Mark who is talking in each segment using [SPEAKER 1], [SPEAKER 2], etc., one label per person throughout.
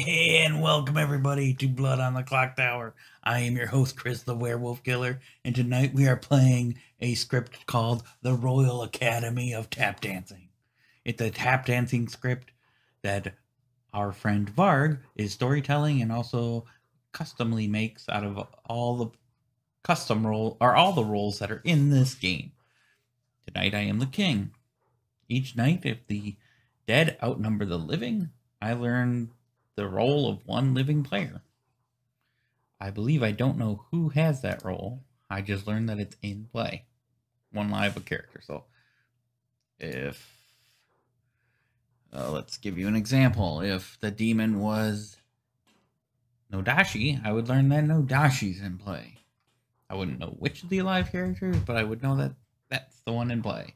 [SPEAKER 1] And welcome everybody to Blood on the Clocktower. I am your host, Chris the Werewolf Killer, and tonight we are playing a script called The Royal Academy of Tap Dancing. It's a tap dancing script that our friend Varg is storytelling and also customly makes out of all the all the roles that are in this game. Tonight I am the king. Each night, if the dead outnumber the living, I learn the role of one living player. I believe I don't know who has that role. I just learned that it's in play. One live a character. So if let's give you an example. If the demon was Nodashi, I would learn that Nodashi's in play. I wouldn't know which of the alive characters, but I would know that that's the one in play.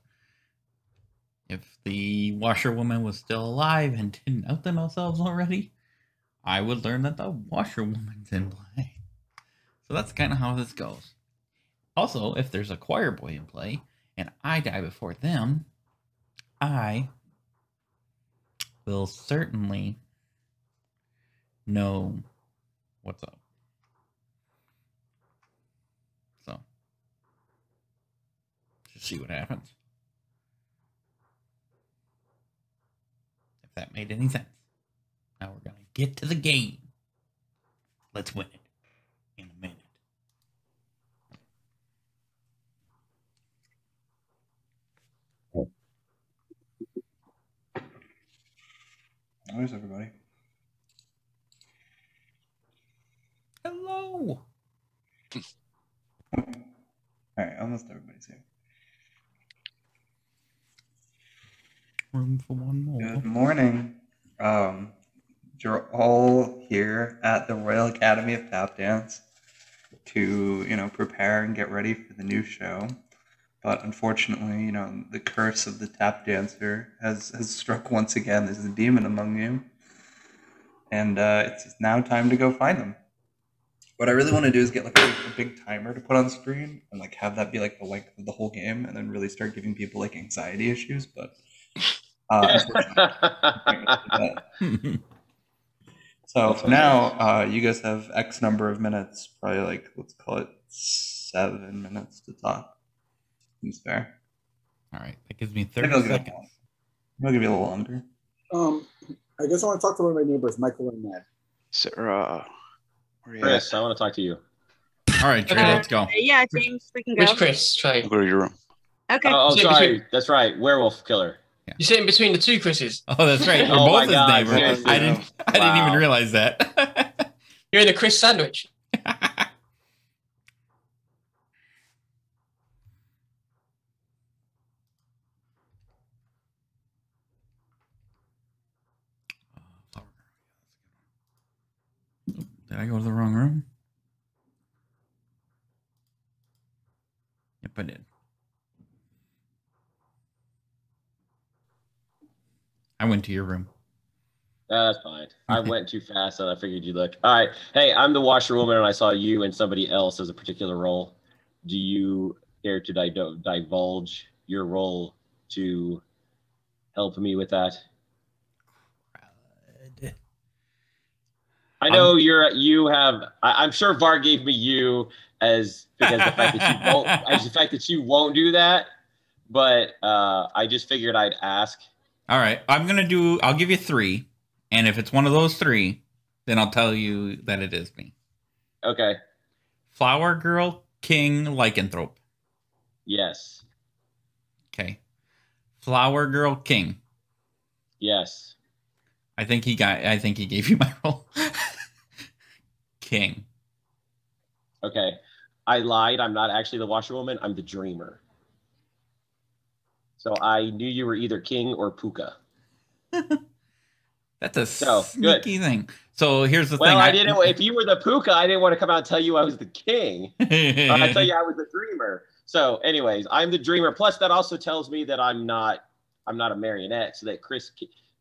[SPEAKER 1] If the washerwoman was still alive and didn't out themselves already, I would learn that the washerwoman's in play. So that's kind of how this goes. Also, if there's a choir boy in play and I die before them, I will certainly know what's up. So, just see what happens. If that made any sense. Now we're going to get to the game. Let's win it in a minute.
[SPEAKER 2] How's everybody?
[SPEAKER 1] Hello.
[SPEAKER 2] All right, almost everybody's here.
[SPEAKER 1] Room for one more.
[SPEAKER 2] Good morning. You're all here at the Royal Academy of Tap Dance to, prepare and get ready for the new show. But unfortunately, the curse of the tap dancer has struck once again. There's a demon among you. And it's now time to go find them. What I really want to do is get like a big timer to put on screen and like have that be like the length of the whole game and then really start giving people like anxiety issues. But so for now, you guys have X number of minutes, probably like, let's call it 7 minutes to talk. Seems fair.
[SPEAKER 1] All right, that gives me 30 seconds.
[SPEAKER 2] I'll give you a little longer.
[SPEAKER 3] I guess I want to talk to one of my neighbors, Michael and Ned.
[SPEAKER 4] Sarah,
[SPEAKER 5] Chris, I want to talk to you.
[SPEAKER 1] All right, Trey, let's go.
[SPEAKER 6] Yeah, James, we can go.
[SPEAKER 7] Which Chris? Trey.
[SPEAKER 4] go to your room.
[SPEAKER 6] Okay.
[SPEAKER 5] Oh, sorry. That's right. Werewolf killer.
[SPEAKER 7] Yeah. You're sitting between the two Chris's.
[SPEAKER 1] Oh, that's right. We're both his neighbors. I didn't even realize that.
[SPEAKER 7] You're in a Chris sandwich.
[SPEAKER 1] Did I go to the wrong room? Yep, I did. I went to your room.
[SPEAKER 5] That's fine. I went too fast and I figured you'd look. All right. Hey, I'm the washerwoman and I saw you and somebody else as a particular role. Do you care to divulge your role to help me with that? I know I'm sure Var gave me you as because the fact that you won't do that, but I just figured I'd ask.
[SPEAKER 1] All right, I'll give you 3, and if it's one of those 3, then I'll tell you that it is me.
[SPEAKER 5] Okay.
[SPEAKER 1] Flower Girl, King, Lycanthrope.
[SPEAKER 5] Yes.
[SPEAKER 1] Okay. Flower Girl, King.
[SPEAKER 5] Yes.
[SPEAKER 1] I think he gave you my role. King.
[SPEAKER 5] Okay. I lied. I'm not actually the washerwoman. I'm the dreamer. So I knew you were either King or Puka.
[SPEAKER 1] That's a sneaky thing. So here's the thing.
[SPEAKER 5] Well, I didn't. If you were the Puka, I didn't want to come out and tell you I was the King. I tell you I was the dreamer. So, anyways, I'm the dreamer. Plus, that also tells me that I'm not a marionette. So that Chris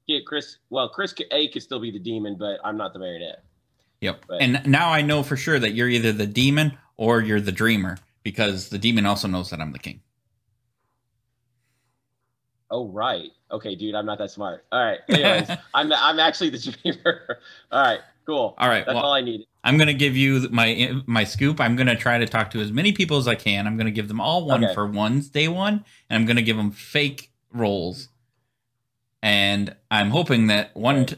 [SPEAKER 5] A could still be the demon, but I'm not the marionette.
[SPEAKER 1] Yep. But, and now I know for sure that you're either the demon or you're the dreamer because the demon also knows that I'm the king.
[SPEAKER 5] Oh, right. Okay, dude, I'm not that smart. All right. Anyways, I'm actually the dreamer. All right, cool.
[SPEAKER 1] All right.
[SPEAKER 5] That's all I needed.
[SPEAKER 1] I'm gonna give you my scoop. I'm gonna try to talk to as many people as I can. I'm gonna give them all one for ones day one, and I'm gonna give them fake rolls. And I'm hoping that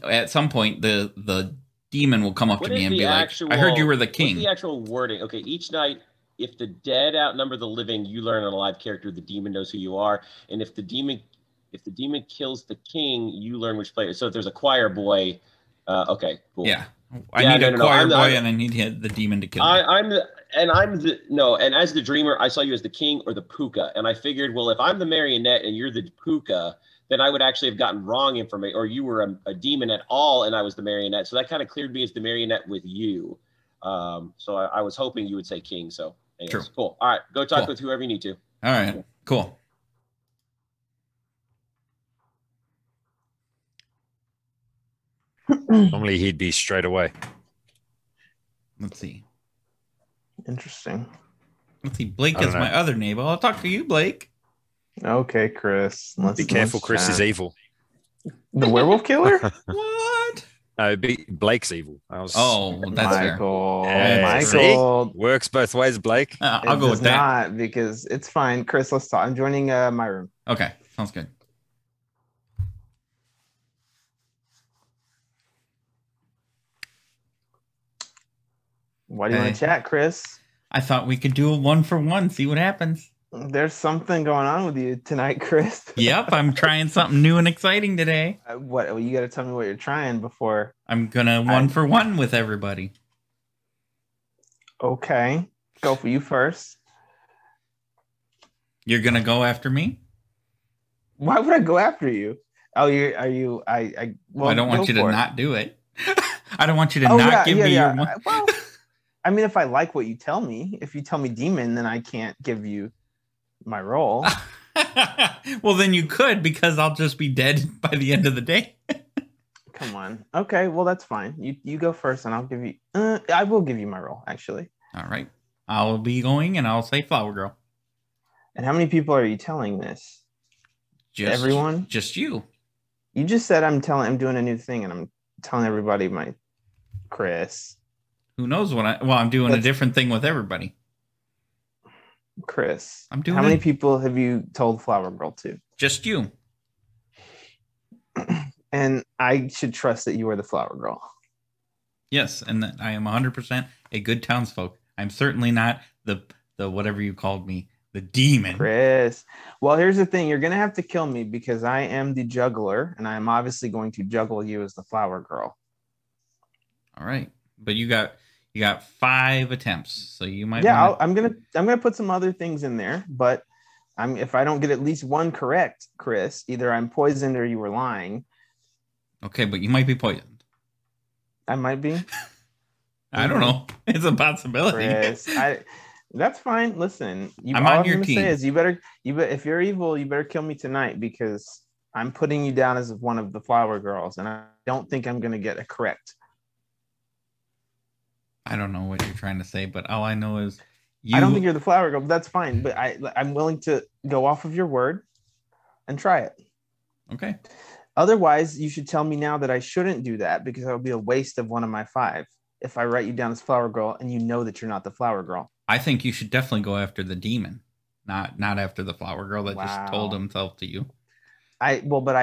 [SPEAKER 1] at some point the demon will come up to me and be like, "I heard you were the king."
[SPEAKER 5] What's the actual wording? Okay, each night, if the dead outnumber the living, you learn an alive character. The demon knows who you are, and if the demon kills the king, you learn which player. So if there's a choir boy, okay, cool.
[SPEAKER 1] Yeah, I need a choir boy, and I need the demon to kill me.
[SPEAKER 5] And as the dreamer, I saw you as the king or the puka, and I figured, well, if I'm the marionette and you're the puka, then I would actually have gotten wrong information, or you were a demon at all, and I was the marionette. So that kind of cleared me as the marionette with you. So I was hoping you would say king. So anyways, cool. All right, go talk with whoever you need to.
[SPEAKER 1] All right, cool.
[SPEAKER 4] Normally he'd be straight away.
[SPEAKER 1] Let's see.
[SPEAKER 6] Interesting.
[SPEAKER 1] Let's see. Blake is my other neighbor. I'll talk to you, Blake.
[SPEAKER 6] Okay, Chris.
[SPEAKER 4] Be careful. Chris is evil.
[SPEAKER 6] The werewolf killer?
[SPEAKER 1] What?
[SPEAKER 4] No, Blake's evil.
[SPEAKER 1] That's
[SPEAKER 6] Michael.
[SPEAKER 1] fair.
[SPEAKER 6] Michael.
[SPEAKER 4] See? Works both ways, Blake.
[SPEAKER 1] I'll go with that.
[SPEAKER 6] Not because it's fine. Chris, let's talk. I'm joining my room.
[SPEAKER 1] Okay, sounds good.
[SPEAKER 6] Why do you want to chat, Chris?
[SPEAKER 1] I thought we could do a 1 for 1, see what happens.
[SPEAKER 6] There's something going on with you tonight, Chris.
[SPEAKER 1] Yep, I'm trying something new and exciting today.
[SPEAKER 6] What? Well, you got to tell me what you're trying before.
[SPEAKER 1] I'm gonna 1 for 1 with everybody.
[SPEAKER 6] Okay, go for you first.
[SPEAKER 1] You're gonna go after me?
[SPEAKER 6] Why would I go after you? Oh, well,
[SPEAKER 1] I don't want you to not do it. I don't want you to not give me your one.
[SPEAKER 6] Well, I mean, if I like what you tell me, if you tell me demon, then I can't give you my roll.
[SPEAKER 1] Well, then you could, because I'll just be dead by the end of the day.
[SPEAKER 6] Come on. Okay, well, that's fine. You go first, and I'll give you. I will give you my roll, actually.
[SPEAKER 1] All right. I'll be going, and I'll say Flower Girl.
[SPEAKER 6] And how many people are you telling this?
[SPEAKER 1] Just
[SPEAKER 6] everyone?
[SPEAKER 1] Just you.
[SPEAKER 6] You just said I'm doing a new thing, and I'm telling everybody my Chris.
[SPEAKER 1] Who knows what I'm doing a different thing with everybody.
[SPEAKER 6] Chris,
[SPEAKER 1] I'm doing.
[SPEAKER 6] How many people have you told Flower Girl to?
[SPEAKER 1] Just you.
[SPEAKER 6] And I should trust that you are the Flower Girl.
[SPEAKER 1] Yes, and that I am 100% a good townsfolk. I'm certainly not the whatever you called me, the demon.
[SPEAKER 6] Chris. Well, here's the thing. You're going to have to kill me because I am the juggler, and I am obviously going to juggle you as the Flower Girl.
[SPEAKER 1] All right. But you got 5 attempts, so you might.
[SPEAKER 6] Yeah, I'm gonna put some other things in there, but if I don't get at least one correct, Chris, either I'm poisoned or you were lying.
[SPEAKER 1] Okay, but you might be poisoned.
[SPEAKER 6] I might be.
[SPEAKER 1] I don't know. It's a possibility.
[SPEAKER 6] Chris, that's fine. Listen,
[SPEAKER 1] I'm on your team.
[SPEAKER 6] Say is you better if you're evil, you better kill me tonight because I'm putting you down as one of the Flower Girls, and I don't think I'm gonna get it correct.
[SPEAKER 1] I don't know what you're trying to say, but all I know is
[SPEAKER 6] I don't think you're the Flower Girl, but that's fine. But I'm willing to go off of your word and try it.
[SPEAKER 1] Okay.
[SPEAKER 6] Otherwise, you should tell me now that I shouldn't do that because that would be a waste of one of my 5 if I write you down as Flower Girl and you know that you're not the Flower Girl.
[SPEAKER 1] I think you should definitely go after the demon, not after the Flower Girl that just told himself to you.
[SPEAKER 6] But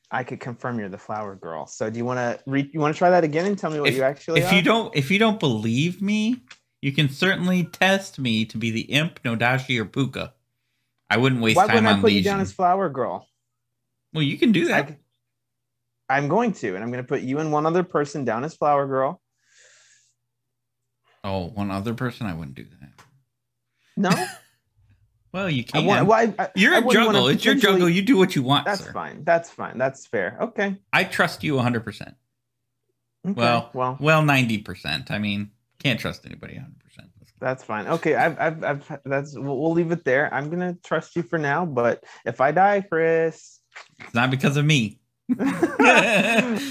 [SPEAKER 6] I could confirm you're the Flower Girl. So do you want to try that again and tell me what you actually are?
[SPEAKER 1] If you don't believe me, you can certainly test me to be the imp, Nodashi, or Puka. I wouldn't waste time on Legion.
[SPEAKER 6] Why wouldn't I put you down as Flower Girl?
[SPEAKER 1] Well, you can do that.
[SPEAKER 6] I'm going to, and I'm going to put you and one other person down as Flower Girl.
[SPEAKER 1] Oh, one other person? I wouldn't do that.
[SPEAKER 6] No?
[SPEAKER 1] Well, you can't.
[SPEAKER 6] You're
[SPEAKER 1] a juggle. It's your juggle. You do what you want,
[SPEAKER 6] That's
[SPEAKER 1] sir.
[SPEAKER 6] fine. That's fine. That's fair. Okay.
[SPEAKER 1] I trust you 100%.
[SPEAKER 6] Okay.
[SPEAKER 1] Well, 90%. I mean, can't trust anybody 100%.
[SPEAKER 6] That's fine. Okay, we'll leave it there. I'm gonna trust you for now, but if I die, Chris,
[SPEAKER 1] it's not because of me.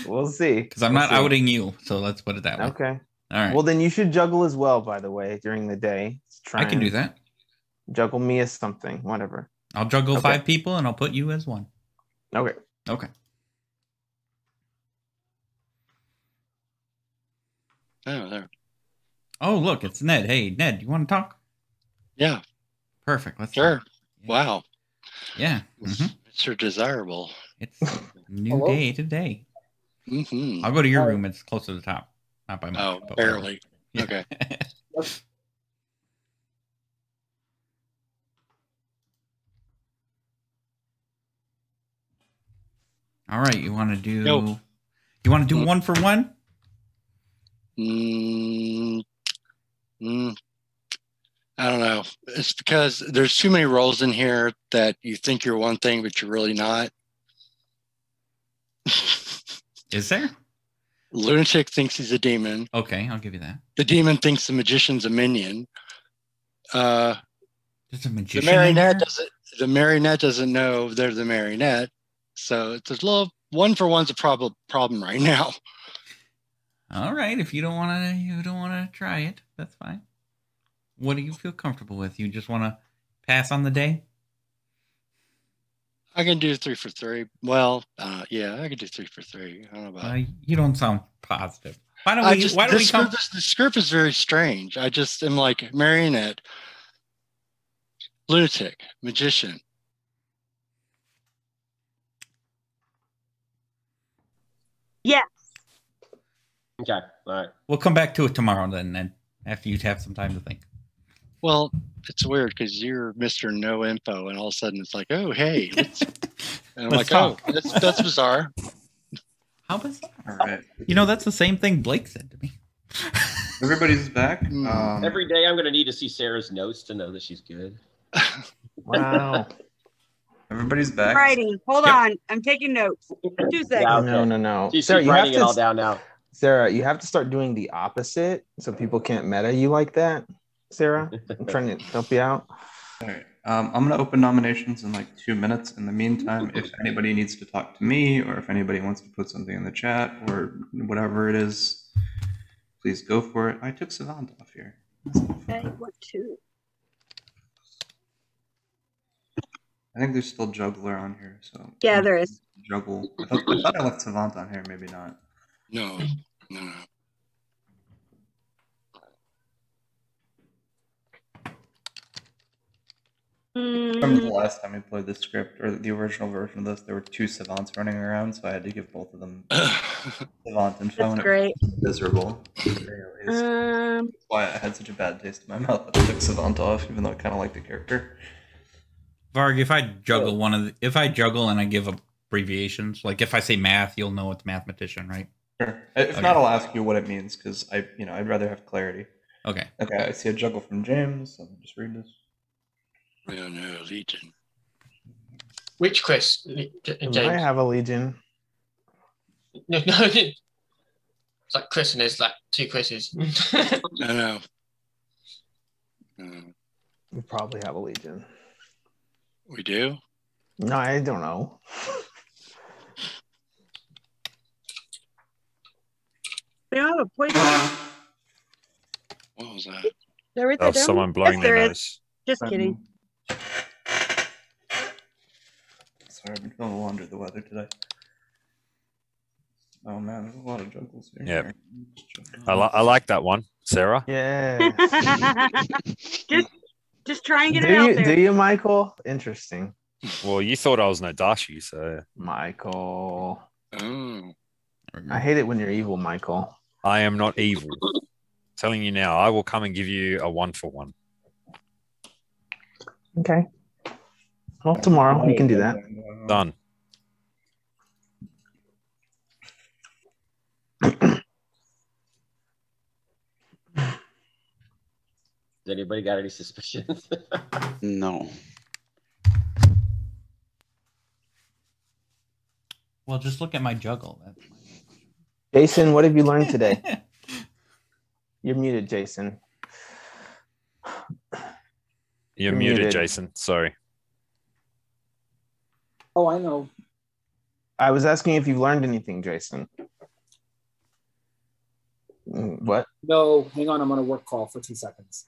[SPEAKER 6] We'll see.
[SPEAKER 1] Because I'm not outing you, so let's put it that way.
[SPEAKER 6] Okay.
[SPEAKER 1] All right.
[SPEAKER 6] Well, then you should juggle as well. By the way, during the day,
[SPEAKER 1] I can do that.
[SPEAKER 6] Juggle me as something, whatever.
[SPEAKER 1] I'll juggle
[SPEAKER 6] Okay.
[SPEAKER 1] 5 people, and I'll put you as one.
[SPEAKER 6] Okay.
[SPEAKER 1] Okay.
[SPEAKER 8] Oh, there.
[SPEAKER 1] Oh, look, it's Ned. Hey, Ned, you want to talk?
[SPEAKER 8] Yeah,
[SPEAKER 1] Perfect. Let's
[SPEAKER 8] sure.
[SPEAKER 1] talk. Yeah.
[SPEAKER 8] Wow.
[SPEAKER 1] Yeah.
[SPEAKER 8] Mr. Desirable.
[SPEAKER 1] It's new
[SPEAKER 3] Hello?
[SPEAKER 1] day today.
[SPEAKER 8] Mm-hmm.
[SPEAKER 1] I'll go to your room. It's close to the top. Not by much.
[SPEAKER 8] Oh,
[SPEAKER 1] but
[SPEAKER 8] barely.
[SPEAKER 1] yeah.
[SPEAKER 8] Okay.
[SPEAKER 1] All right. You want to do?
[SPEAKER 8] Yo.
[SPEAKER 1] You want to do 1 for 1?
[SPEAKER 8] I don't know. It's because there's too many roles in here that you think you're one thing, but you're really not.
[SPEAKER 1] Is there?
[SPEAKER 8] Lunatic thinks he's a demon.
[SPEAKER 1] Okay, I'll give you that.
[SPEAKER 8] The demon thinks the magician's a minion.
[SPEAKER 1] There's a
[SPEAKER 8] The
[SPEAKER 1] magician. in
[SPEAKER 8] marionette
[SPEAKER 1] here?
[SPEAKER 8] doesn't. The marionette doesn't know they're the marionette. So it's a little 1 for 1's a problem right now.
[SPEAKER 1] All right. If you don't want to try it, that's fine. What do you feel comfortable with? You just want to pass on the day?
[SPEAKER 8] I can do 3 for 3. Well, yeah, I can do 3 for 3. I don't know about.
[SPEAKER 1] You don't sound positive. Why don't we?
[SPEAKER 8] The script is very strange. I just am like marionette, lunatic, magician.
[SPEAKER 9] Yes.
[SPEAKER 5] Okay. All right.
[SPEAKER 1] We'll come back to it tomorrow then after you have some time to think.
[SPEAKER 8] Well, it's weird because you're Mr. No Info, and all of a sudden it's like, oh, hey. And I'm
[SPEAKER 1] Let's
[SPEAKER 8] like,
[SPEAKER 1] talk.
[SPEAKER 8] oh, that's bizarre.
[SPEAKER 1] How bizarre.
[SPEAKER 2] All right.
[SPEAKER 1] That's the same thing Blake said to me.
[SPEAKER 2] Everybody's back.
[SPEAKER 5] Every day I'm going to need to see Sarah's notes to know that she's good.
[SPEAKER 6] Wow.
[SPEAKER 2] Everybody's back.
[SPEAKER 9] Writing. Hold
[SPEAKER 1] Yep.
[SPEAKER 9] on. I'm taking notes. 2 seconds.
[SPEAKER 5] Yeah, okay.
[SPEAKER 6] No.
[SPEAKER 5] She's
[SPEAKER 6] Sarah, you have
[SPEAKER 5] writing it all
[SPEAKER 6] to,
[SPEAKER 5] down now.
[SPEAKER 6] Sarah, you have to start doing the opposite so people can't meta you like that. Sarah, I'm trying to help you out.
[SPEAKER 2] All right. I'm going to open nominations in like 2 minutes. In the meantime, if anybody needs to talk to me or if anybody wants to put something in the chat or whatever it is, please go for it. I took Savant off here.
[SPEAKER 9] Okay, what 2?
[SPEAKER 2] I think there's still Juggler on here. So
[SPEAKER 9] Yeah, there is.
[SPEAKER 2] Juggle. I thought I left Savant on here. Maybe not.
[SPEAKER 8] No.
[SPEAKER 2] I remember the last time we played the script or the original version of this, there were 2 Savants running around, so I had to give both of them Savant and phone.
[SPEAKER 9] That's great.
[SPEAKER 2] Miserable. That's why I had such a bad taste in my mouth that I took Savant off, even though I kind of liked the character.
[SPEAKER 1] Varg, if I juggle if I juggle and I give abbreviations, like if I say math, you'll know it's mathematician, right?
[SPEAKER 2] Sure. If
[SPEAKER 1] Okay.
[SPEAKER 2] not, I'll ask you what it means because I'd rather have clarity.
[SPEAKER 1] Okay.
[SPEAKER 2] Okay, I see a juggle from James. Let me just read this.
[SPEAKER 8] Well, no, Legion.
[SPEAKER 7] Which Chris? James?
[SPEAKER 6] I have a legion.
[SPEAKER 7] No. It's like Chris and there's like 2 Chris's.
[SPEAKER 8] I know.
[SPEAKER 6] We probably have a legion.
[SPEAKER 8] We do?
[SPEAKER 6] No, I don't know.
[SPEAKER 9] We don't have a poison.
[SPEAKER 8] What was that?
[SPEAKER 9] There is
[SPEAKER 4] Oh, someone blowing their
[SPEAKER 9] there is.
[SPEAKER 4] nose.
[SPEAKER 9] Just kidding.
[SPEAKER 2] Sorry, I've been feeling a little under the weather today. Oh man, there's a lot of juggles here.
[SPEAKER 4] Yep. I like that one, Sarah.
[SPEAKER 6] Yeah.
[SPEAKER 9] just try and get it out there.
[SPEAKER 6] Do you, Michael? Interesting.
[SPEAKER 4] Well, you thought I was Nodashi, so
[SPEAKER 6] Michael.
[SPEAKER 8] Oh.
[SPEAKER 6] I hate it when you're evil, Michael.
[SPEAKER 4] I am not evil. Telling you now, I will come and give you a 1 for 1.
[SPEAKER 6] Okay. Well, tomorrow you can do that.
[SPEAKER 4] Done.
[SPEAKER 5] Has anybody got any suspicions?
[SPEAKER 10] No.
[SPEAKER 1] Well, just look at my juggle.
[SPEAKER 6] Jason, what have you learned today? You're muted, Jason.
[SPEAKER 4] You're muted, Jason. Sorry.
[SPEAKER 3] Oh, I know.
[SPEAKER 6] I was asking if you've learned anything, Jason. What?
[SPEAKER 3] No, hang on. I'm on a work call for 2 seconds.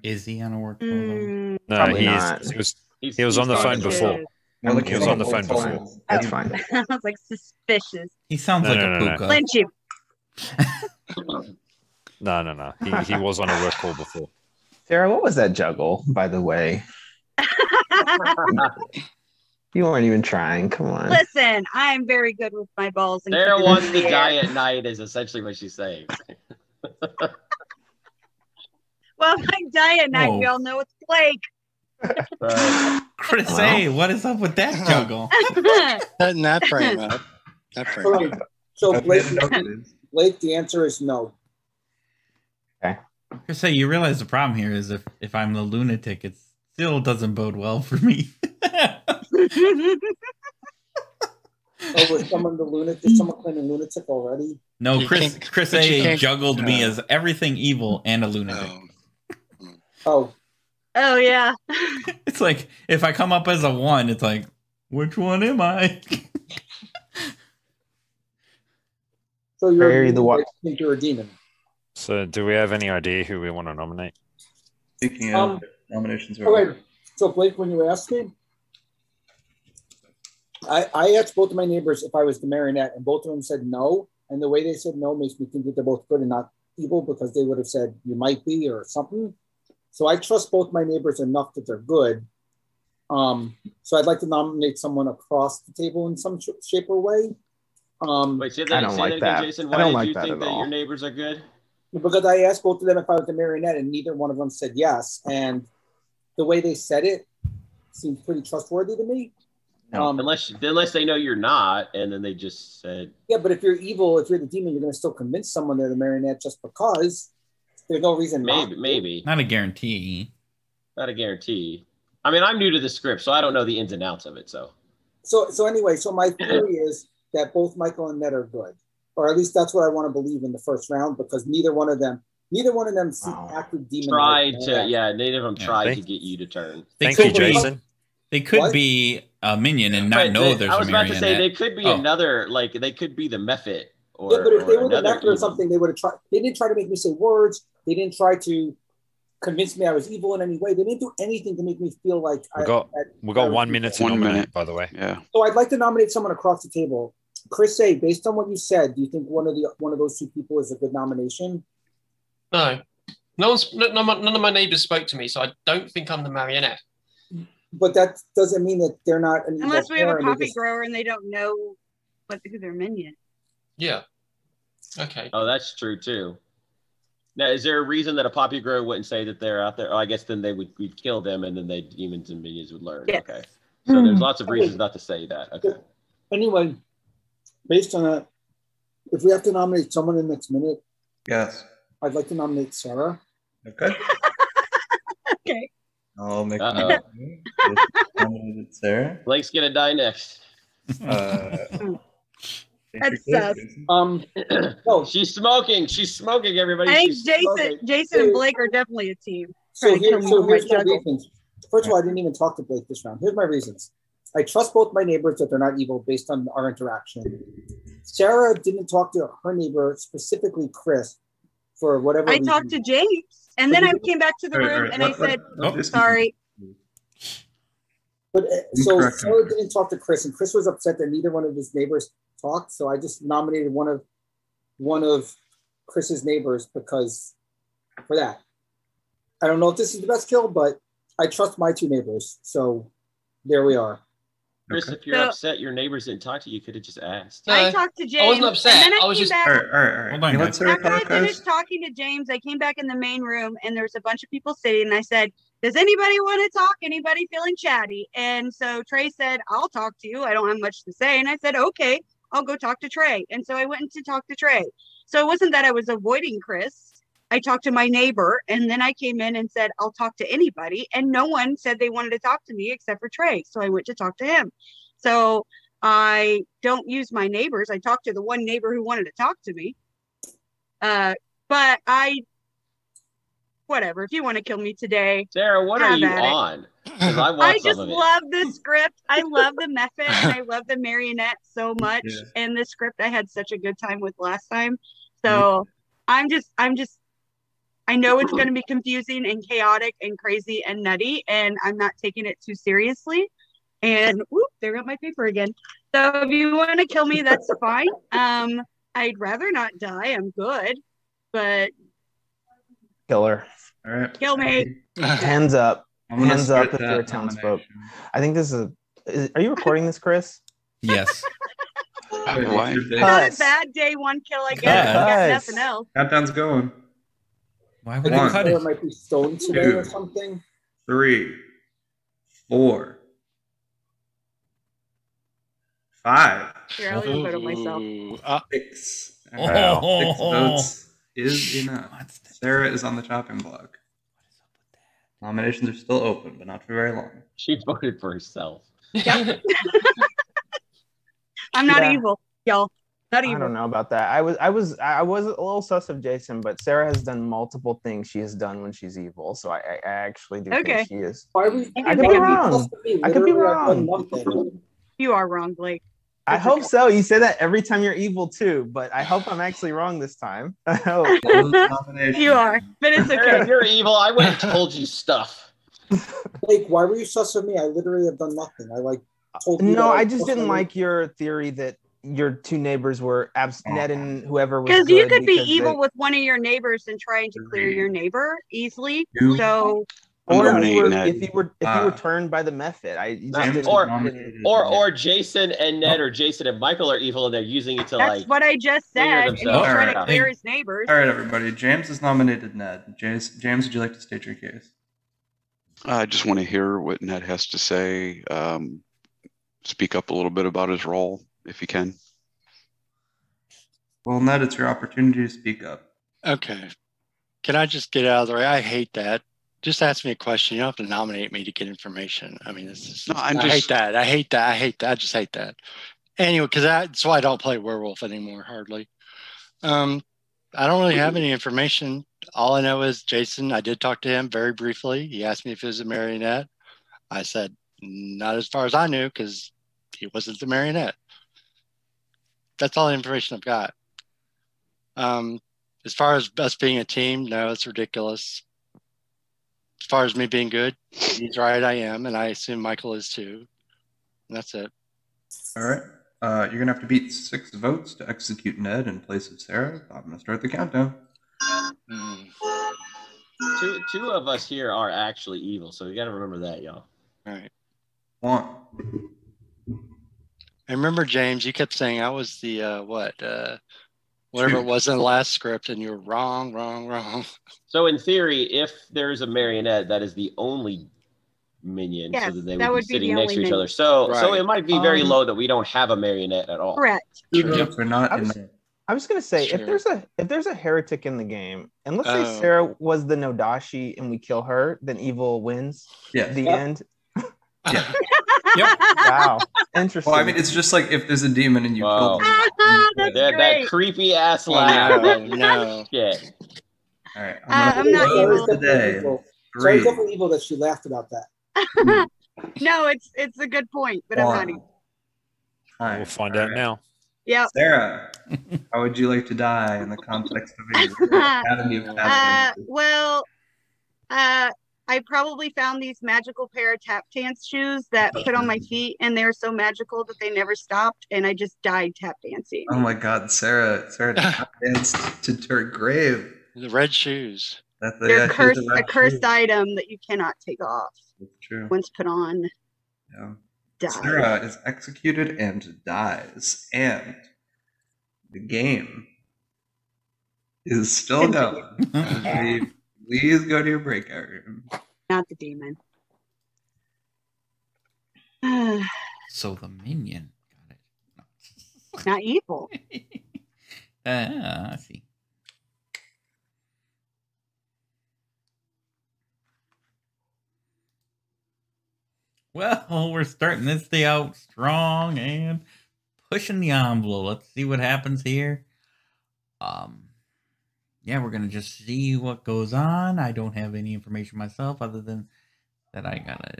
[SPEAKER 1] Is he on a work call?
[SPEAKER 9] Mm,
[SPEAKER 4] No,
[SPEAKER 6] Probably
[SPEAKER 4] he
[SPEAKER 6] not.
[SPEAKER 4] is. He was on the phone before.
[SPEAKER 2] We're looking
[SPEAKER 4] He was
[SPEAKER 2] at
[SPEAKER 4] on the phone
[SPEAKER 2] multiple
[SPEAKER 4] before.
[SPEAKER 2] calls.
[SPEAKER 6] That's fine.
[SPEAKER 9] I was like suspicious.
[SPEAKER 1] He sounds
[SPEAKER 4] No,
[SPEAKER 1] like
[SPEAKER 4] no,
[SPEAKER 1] a
[SPEAKER 4] no, no.
[SPEAKER 1] puka.
[SPEAKER 9] Lynch you.
[SPEAKER 4] No. He was on a work call before.
[SPEAKER 6] Sarah, what was that juggle, by the way? You weren't even trying. Come on.
[SPEAKER 9] Listen, I am very good with my balls. And
[SPEAKER 5] Sarah
[SPEAKER 9] keeping them
[SPEAKER 5] wants
[SPEAKER 9] in
[SPEAKER 5] to
[SPEAKER 9] the
[SPEAKER 5] die
[SPEAKER 9] air.
[SPEAKER 5] at night is essentially what she's saying.
[SPEAKER 9] Well, if I die at night,
[SPEAKER 1] Whoa.
[SPEAKER 9] we all know it's Blake.
[SPEAKER 5] Right.
[SPEAKER 1] Chris
[SPEAKER 6] Well.
[SPEAKER 1] A, what is up with that juggle?
[SPEAKER 8] Setting that frame up. That frame
[SPEAKER 3] Okay,
[SPEAKER 8] up.
[SPEAKER 3] so Blake,
[SPEAKER 2] Okay.
[SPEAKER 3] Blake, the answer is no.
[SPEAKER 1] Chris A, you realize the problem here is if I'm the lunatic, it still doesn't bode well for me.
[SPEAKER 3] Oh, was someone the lunatic? Is someone claiming lunatic already?
[SPEAKER 1] No,
[SPEAKER 8] You
[SPEAKER 1] Chris
[SPEAKER 8] but you
[SPEAKER 1] A
[SPEAKER 8] can't-
[SPEAKER 1] juggled me
[SPEAKER 8] no.
[SPEAKER 1] as everything evil and a lunatic.
[SPEAKER 8] Oh.
[SPEAKER 3] Oh,
[SPEAKER 9] Oh yeah.
[SPEAKER 1] It's like if I come up as a 1, it's like, which one am I?
[SPEAKER 3] so you're
[SPEAKER 6] Barry the
[SPEAKER 3] you think you're a demon?
[SPEAKER 4] So, do we have any idea who we want to nominate?
[SPEAKER 2] Speaking of, nominations are
[SPEAKER 3] Okay, so Blake, when you asked me, I asked both of my neighbors if I was the marionette, and both of them said no. And the way they said no makes me think that they're both good and not evil, because they would have said you might be or something. So I trust both my neighbors enough that they're good. So I'd like to nominate someone across the table in some shape or way.
[SPEAKER 5] Wait, say
[SPEAKER 6] I
[SPEAKER 5] that,
[SPEAKER 6] don't
[SPEAKER 5] say
[SPEAKER 6] like
[SPEAKER 5] that again,
[SPEAKER 6] that.
[SPEAKER 5] Jason.
[SPEAKER 6] I
[SPEAKER 5] Why
[SPEAKER 6] don't
[SPEAKER 5] did
[SPEAKER 6] like
[SPEAKER 5] you
[SPEAKER 6] that
[SPEAKER 5] think
[SPEAKER 6] at
[SPEAKER 5] that
[SPEAKER 6] all.
[SPEAKER 5] your neighbors are good?
[SPEAKER 3] Because I asked both of them if I was the marionette, and neither one of them said yes. And the way they said it seems pretty trustworthy to me.
[SPEAKER 5] Unless they know you're not, and then they just said,
[SPEAKER 3] Yeah, but if you're evil, if you're the demon, you're going to still convince someone they're the marionette just because. There's no reason not to.
[SPEAKER 5] maybe.
[SPEAKER 1] Not a guarantee.
[SPEAKER 5] Not a guarantee. I mean, I'm new to the script, so I don't know the ins and outs of it.
[SPEAKER 3] So anyway, so my theory is that both Michael and Ned are good, or at least that's what I want to believe in the first round, because neither one of them acted demon.
[SPEAKER 5] Tried to, yeah, neither of them
[SPEAKER 1] Yeah,
[SPEAKER 5] tried
[SPEAKER 4] they-
[SPEAKER 5] to get you to turn.
[SPEAKER 4] Thank
[SPEAKER 1] could
[SPEAKER 4] you,
[SPEAKER 1] be-
[SPEAKER 4] Jason.
[SPEAKER 1] They could
[SPEAKER 3] What?
[SPEAKER 1] be a minion and not
[SPEAKER 5] But
[SPEAKER 1] know there's
[SPEAKER 5] I was
[SPEAKER 1] a
[SPEAKER 5] about
[SPEAKER 1] marionette.
[SPEAKER 5] to say they could be
[SPEAKER 1] Oh.
[SPEAKER 5] another, like they could be the Mephit or.
[SPEAKER 3] Yeah, but if they
[SPEAKER 5] or
[SPEAKER 3] were the
[SPEAKER 5] another
[SPEAKER 3] Nectar or
[SPEAKER 5] evil.
[SPEAKER 3] something, they would have tried. They didn't try to make me say words. They didn't try to convince me I was evil in any way. They didn't do anything to make me feel like
[SPEAKER 4] We got 1 minute to
[SPEAKER 10] 1
[SPEAKER 4] nominate,
[SPEAKER 10] minute.
[SPEAKER 4] by the way.
[SPEAKER 10] Yeah.
[SPEAKER 3] So I'd like to nominate someone across the table. Chris A, based on what you said, do you think one of those two people is a good nomination?
[SPEAKER 7] No. None of my neighbors spoke to me, so I don't think I'm the marionette.
[SPEAKER 3] But that doesn't mean that they're not an
[SPEAKER 9] Unless
[SPEAKER 3] evil
[SPEAKER 9] we have a
[SPEAKER 3] parent, they
[SPEAKER 9] poppy
[SPEAKER 3] just-
[SPEAKER 9] grower and they don't know who their minion.
[SPEAKER 7] Yeah. Okay.
[SPEAKER 5] Oh, that's true too. Now, is there a reason that a poppy grower wouldn't say that they're out there? Oh, I guess then we'd kill them, and then demons and minions would learn.
[SPEAKER 9] Yes.
[SPEAKER 5] Okay. So there's lots of reasons not to say that. Okay.
[SPEAKER 3] Anyway, based on that, if we have to nominate someone in the next minute,
[SPEAKER 2] Yes.
[SPEAKER 3] I'd like to nominate Sarah.
[SPEAKER 2] Okay.
[SPEAKER 9] Okay.
[SPEAKER 2] I'll make a
[SPEAKER 5] Uh-oh.
[SPEAKER 2] note. Nominated Sarah.
[SPEAKER 5] Blake's gonna die next.
[SPEAKER 9] That's sus.
[SPEAKER 3] No,
[SPEAKER 5] She's smoking. She's smoking. Everybody.
[SPEAKER 9] I think
[SPEAKER 5] She's smoking.
[SPEAKER 9] Jason and Blake are definitely a team.
[SPEAKER 3] So,
[SPEAKER 9] Trying to kill me with my
[SPEAKER 3] here's my
[SPEAKER 9] juggle.
[SPEAKER 3] reasons. First of all, I didn't even talk to Blake this round. Here's my reasons. I trust both my neighbors that they're not evil based on our interaction. Sarah didn't talk to her neighbor, specifically Chris, for whatever
[SPEAKER 9] I
[SPEAKER 3] reason.
[SPEAKER 9] talked to James, and then I came back to the room and I said, "Sorry."
[SPEAKER 3] But so
[SPEAKER 2] Incorrect.
[SPEAKER 3] Sarah didn't talk to Chris, and Chris was upset that neither one of his neighbors talked. So I just nominated one of Chris's neighbors because for that. I don't know if this is the best kill, but I trust my two neighbors. So there we are.
[SPEAKER 5] Chris, if you're
[SPEAKER 9] So-
[SPEAKER 5] upset your neighbors didn't talk to you, you could have just asked.
[SPEAKER 7] No,
[SPEAKER 9] I talked to James.
[SPEAKER 7] I wasn't upset.
[SPEAKER 9] And then
[SPEAKER 7] I was
[SPEAKER 9] came
[SPEAKER 7] just-
[SPEAKER 9] back.
[SPEAKER 2] All right.
[SPEAKER 1] Hold on,
[SPEAKER 2] You let
[SPEAKER 1] guys.
[SPEAKER 2] Sarah
[SPEAKER 9] After I
[SPEAKER 2] talk, guys?
[SPEAKER 9] finished talking to James, I came back in the main room and there was a bunch of people sitting, and I said, "Does anybody want to talk? Anybody feeling chatty?" And so Trey said, "I'll talk to you. I don't have much to say." And I said, "Okay, I'll go talk to Trey." And so I went to talk to Trey. So it wasn't that I was avoiding Chris. I talked to my neighbor, and then I came in and said, "I'll talk to anybody." And no one said they wanted to talk to me except for Trey. So I went to talk to him. So I don't use my neighbors. I talked to the one neighbor who wanted to talk to me. But whatever. If you want to kill me today,
[SPEAKER 5] Sarah, what are
[SPEAKER 9] have
[SPEAKER 5] you
[SPEAKER 9] at it.
[SPEAKER 5] on? 'Cause I want
[SPEAKER 9] I
[SPEAKER 5] some
[SPEAKER 9] just
[SPEAKER 5] of it.
[SPEAKER 9] love the script. I love the method, and I love the marionette so much.
[SPEAKER 2] Yeah.
[SPEAKER 9] And the script I had such a good time with last time. So I'm just I know it's going to be confusing and chaotic and crazy and nutty, and I'm not taking it too seriously. And whoop, there got my paper again. So if you want to kill me, that's fine. I'd rather not die. I'm good, but
[SPEAKER 6] Killer.
[SPEAKER 2] All right.
[SPEAKER 9] kill me.
[SPEAKER 6] Hands up.
[SPEAKER 2] I'm gonna
[SPEAKER 6] Hands up
[SPEAKER 2] start
[SPEAKER 6] if
[SPEAKER 2] that
[SPEAKER 6] you're a townsfolk.
[SPEAKER 2] nomination.
[SPEAKER 6] I think this is are you recording this, Chris?
[SPEAKER 1] Yes.
[SPEAKER 2] Wait,
[SPEAKER 10] Why?
[SPEAKER 2] what's your date?
[SPEAKER 9] Not a
[SPEAKER 6] Cuss.
[SPEAKER 9] bad day, one kill, I guess.
[SPEAKER 1] Cuss.
[SPEAKER 9] I got nothing else.
[SPEAKER 2] Countdown's going.
[SPEAKER 1] Why would
[SPEAKER 3] I
[SPEAKER 1] you
[SPEAKER 3] think
[SPEAKER 1] cut
[SPEAKER 3] Sarah
[SPEAKER 1] it?
[SPEAKER 3] might be stoned today or something.
[SPEAKER 2] 3, 4, 5,
[SPEAKER 9] Here, I'll even vote on myself.
[SPEAKER 8] Ooh,
[SPEAKER 2] 6.
[SPEAKER 4] Wow.
[SPEAKER 2] 6 votes is enough.
[SPEAKER 1] What's the-
[SPEAKER 2] Sarah is on the chopping block. Nominations are still open, but not for very long.
[SPEAKER 5] She voted for herself.
[SPEAKER 9] I'm not
[SPEAKER 6] Yeah.
[SPEAKER 9] evil, y'all. Not
[SPEAKER 6] I
[SPEAKER 9] evil.
[SPEAKER 6] don't know about that. I was a little sus of Jason, but Sarah has done multiple things she has done when she's evil, so I actually do
[SPEAKER 9] Okay.
[SPEAKER 6] think she is.
[SPEAKER 3] Why we?
[SPEAKER 9] I
[SPEAKER 6] I
[SPEAKER 9] could
[SPEAKER 6] could
[SPEAKER 9] be
[SPEAKER 6] be
[SPEAKER 9] wrong.
[SPEAKER 6] wrong. I could be wrong.
[SPEAKER 3] Nothing.
[SPEAKER 9] You are wrong, Blake.
[SPEAKER 6] I
[SPEAKER 9] It's
[SPEAKER 6] hope
[SPEAKER 9] okay.
[SPEAKER 6] so. You say that every time you're evil too, but I hope I'm actually wrong this time. I hope.
[SPEAKER 2] Close nominations.
[SPEAKER 9] You are, but it's
[SPEAKER 5] Sarah, if
[SPEAKER 9] okay.
[SPEAKER 5] you're evil, I went and told you stuff.
[SPEAKER 3] Like, why were you sus of me? I literally have done nothing. I like told you.
[SPEAKER 6] No,
[SPEAKER 3] that
[SPEAKER 6] I just
[SPEAKER 3] trust
[SPEAKER 6] didn't
[SPEAKER 3] my
[SPEAKER 6] like your theory that your two neighbors were Ned and whoever was
[SPEAKER 9] Because
[SPEAKER 6] good.
[SPEAKER 9] you could be
[SPEAKER 6] because
[SPEAKER 9] evil
[SPEAKER 6] they-
[SPEAKER 9] with one of your neighbors and trying to clear your neighbor easily.
[SPEAKER 2] 2,
[SPEAKER 9] So
[SPEAKER 10] I'm
[SPEAKER 6] or
[SPEAKER 10] nominating Ned.
[SPEAKER 6] if you were turned by the method. You just
[SPEAKER 5] James
[SPEAKER 6] didn't-
[SPEAKER 5] or-
[SPEAKER 2] nominated
[SPEAKER 5] Or Jason and Ned or Jason and Michael are evil and they're using it to
[SPEAKER 9] that's
[SPEAKER 5] like
[SPEAKER 9] what I just
[SPEAKER 5] clear
[SPEAKER 9] said. And he's
[SPEAKER 5] themselves.
[SPEAKER 9] trying to
[SPEAKER 2] Alright.
[SPEAKER 9] clear his neighbors.
[SPEAKER 2] All right, everybody. James has nominated Ned. James, would you like to state your case?
[SPEAKER 10] I just want to hear what Ned has to say. Speak up a little bit about his role, if you can.
[SPEAKER 2] Well, Ned, it's your opportunity to speak up.
[SPEAKER 8] Okay. Can I just get out of the way? I hate that. Just ask me a question. You don't have to nominate me to get information. I mean, this is.
[SPEAKER 10] No, I'm
[SPEAKER 8] I
[SPEAKER 10] just-
[SPEAKER 8] hate that. I hate that. I hate that. I just hate that. Anyway, because that's why I don't play werewolf anymore, hardly. I don't really have any information. All I know is Jason. I did talk to him very briefly. He asked me if it was a marionette. I said not as far as I knew because he wasn't the marionette. That's all the information I've got. As far as us being a team, no, it's ridiculous. As far as me being good, he's right, I am, and I assume Michael is too. And that's it.
[SPEAKER 2] All right. You're going to have to beat 6 votes to execute Ned in place of Sarah. I'm going to start the countdown.
[SPEAKER 8] Mm.
[SPEAKER 5] two of us here are actually evil, so you got to remember that, y'all.
[SPEAKER 8] All right.
[SPEAKER 2] 1.
[SPEAKER 8] I remember, James, you kept saying I was the whatever it was in the last script, and you were wrong.
[SPEAKER 5] So in theory, if there's a marionette, that is the only minion,
[SPEAKER 9] Yes,
[SPEAKER 5] so that they
[SPEAKER 9] that
[SPEAKER 5] would
[SPEAKER 9] would
[SPEAKER 5] be
[SPEAKER 9] be
[SPEAKER 5] sitting
[SPEAKER 9] the
[SPEAKER 5] next to
[SPEAKER 9] only
[SPEAKER 5] each other.
[SPEAKER 9] minion.
[SPEAKER 5] So
[SPEAKER 8] Right.
[SPEAKER 5] it might be very
[SPEAKER 6] Um,
[SPEAKER 5] low that we don't have a marionette at all.
[SPEAKER 9] Correct.
[SPEAKER 2] 2 votes are not
[SPEAKER 6] I was-
[SPEAKER 2] enough.
[SPEAKER 6] I was gonna say
[SPEAKER 8] Sure.
[SPEAKER 6] if there's a heretic in the game, and let's say
[SPEAKER 8] Oh.
[SPEAKER 6] Sarah was the Nodashi and we kill her, then evil wins.
[SPEAKER 2] Yeah.
[SPEAKER 6] The
[SPEAKER 3] Yep.
[SPEAKER 6] end.
[SPEAKER 2] Yeah.
[SPEAKER 6] Wow, interesting.
[SPEAKER 2] Well, I mean, it's just like if there's a demon and you
[SPEAKER 5] Wow.
[SPEAKER 2] kill them.
[SPEAKER 9] That's
[SPEAKER 5] That
[SPEAKER 9] great.
[SPEAKER 5] creepy ass
[SPEAKER 8] Oh,
[SPEAKER 5] laugh.
[SPEAKER 8] no.
[SPEAKER 5] Shit.
[SPEAKER 2] All right.
[SPEAKER 9] I'm not
[SPEAKER 2] close
[SPEAKER 9] evil.
[SPEAKER 2] today.
[SPEAKER 3] Sorry,
[SPEAKER 2] 3,
[SPEAKER 3] definitely evil that she laughed about that.
[SPEAKER 9] No, it's a good point, but I'm not
[SPEAKER 2] 1.
[SPEAKER 9] evil.
[SPEAKER 4] We'll find out now.
[SPEAKER 9] Yep.
[SPEAKER 2] Sarah, how would you like to die in the context of a Academy of Tap
[SPEAKER 9] Well, I probably found these magical pair of tap dance shoes that put on my feet, and they're so magical that they never stopped, and I just died tap dancing.
[SPEAKER 2] Oh my God, Sarah tap danced to her grave.
[SPEAKER 8] The red shoes.
[SPEAKER 2] That's
[SPEAKER 9] They're
[SPEAKER 2] she has
[SPEAKER 9] a
[SPEAKER 2] red
[SPEAKER 9] cursed
[SPEAKER 2] shoes.
[SPEAKER 9] item that you cannot take off.
[SPEAKER 2] That's true.
[SPEAKER 9] Once put on,
[SPEAKER 2] Yeah.
[SPEAKER 9] die.
[SPEAKER 2] Sarah is executed and dies, and the game is still going. Please go to your breakout room.
[SPEAKER 9] Not the demon.
[SPEAKER 1] So the minion. Got
[SPEAKER 9] Not evil.
[SPEAKER 1] it. I see. Well, we're starting this day out strong and pushing the envelope. Let's see what happens here. Yeah, we're gonna just see what goes on. I don't have any information myself other than that I got a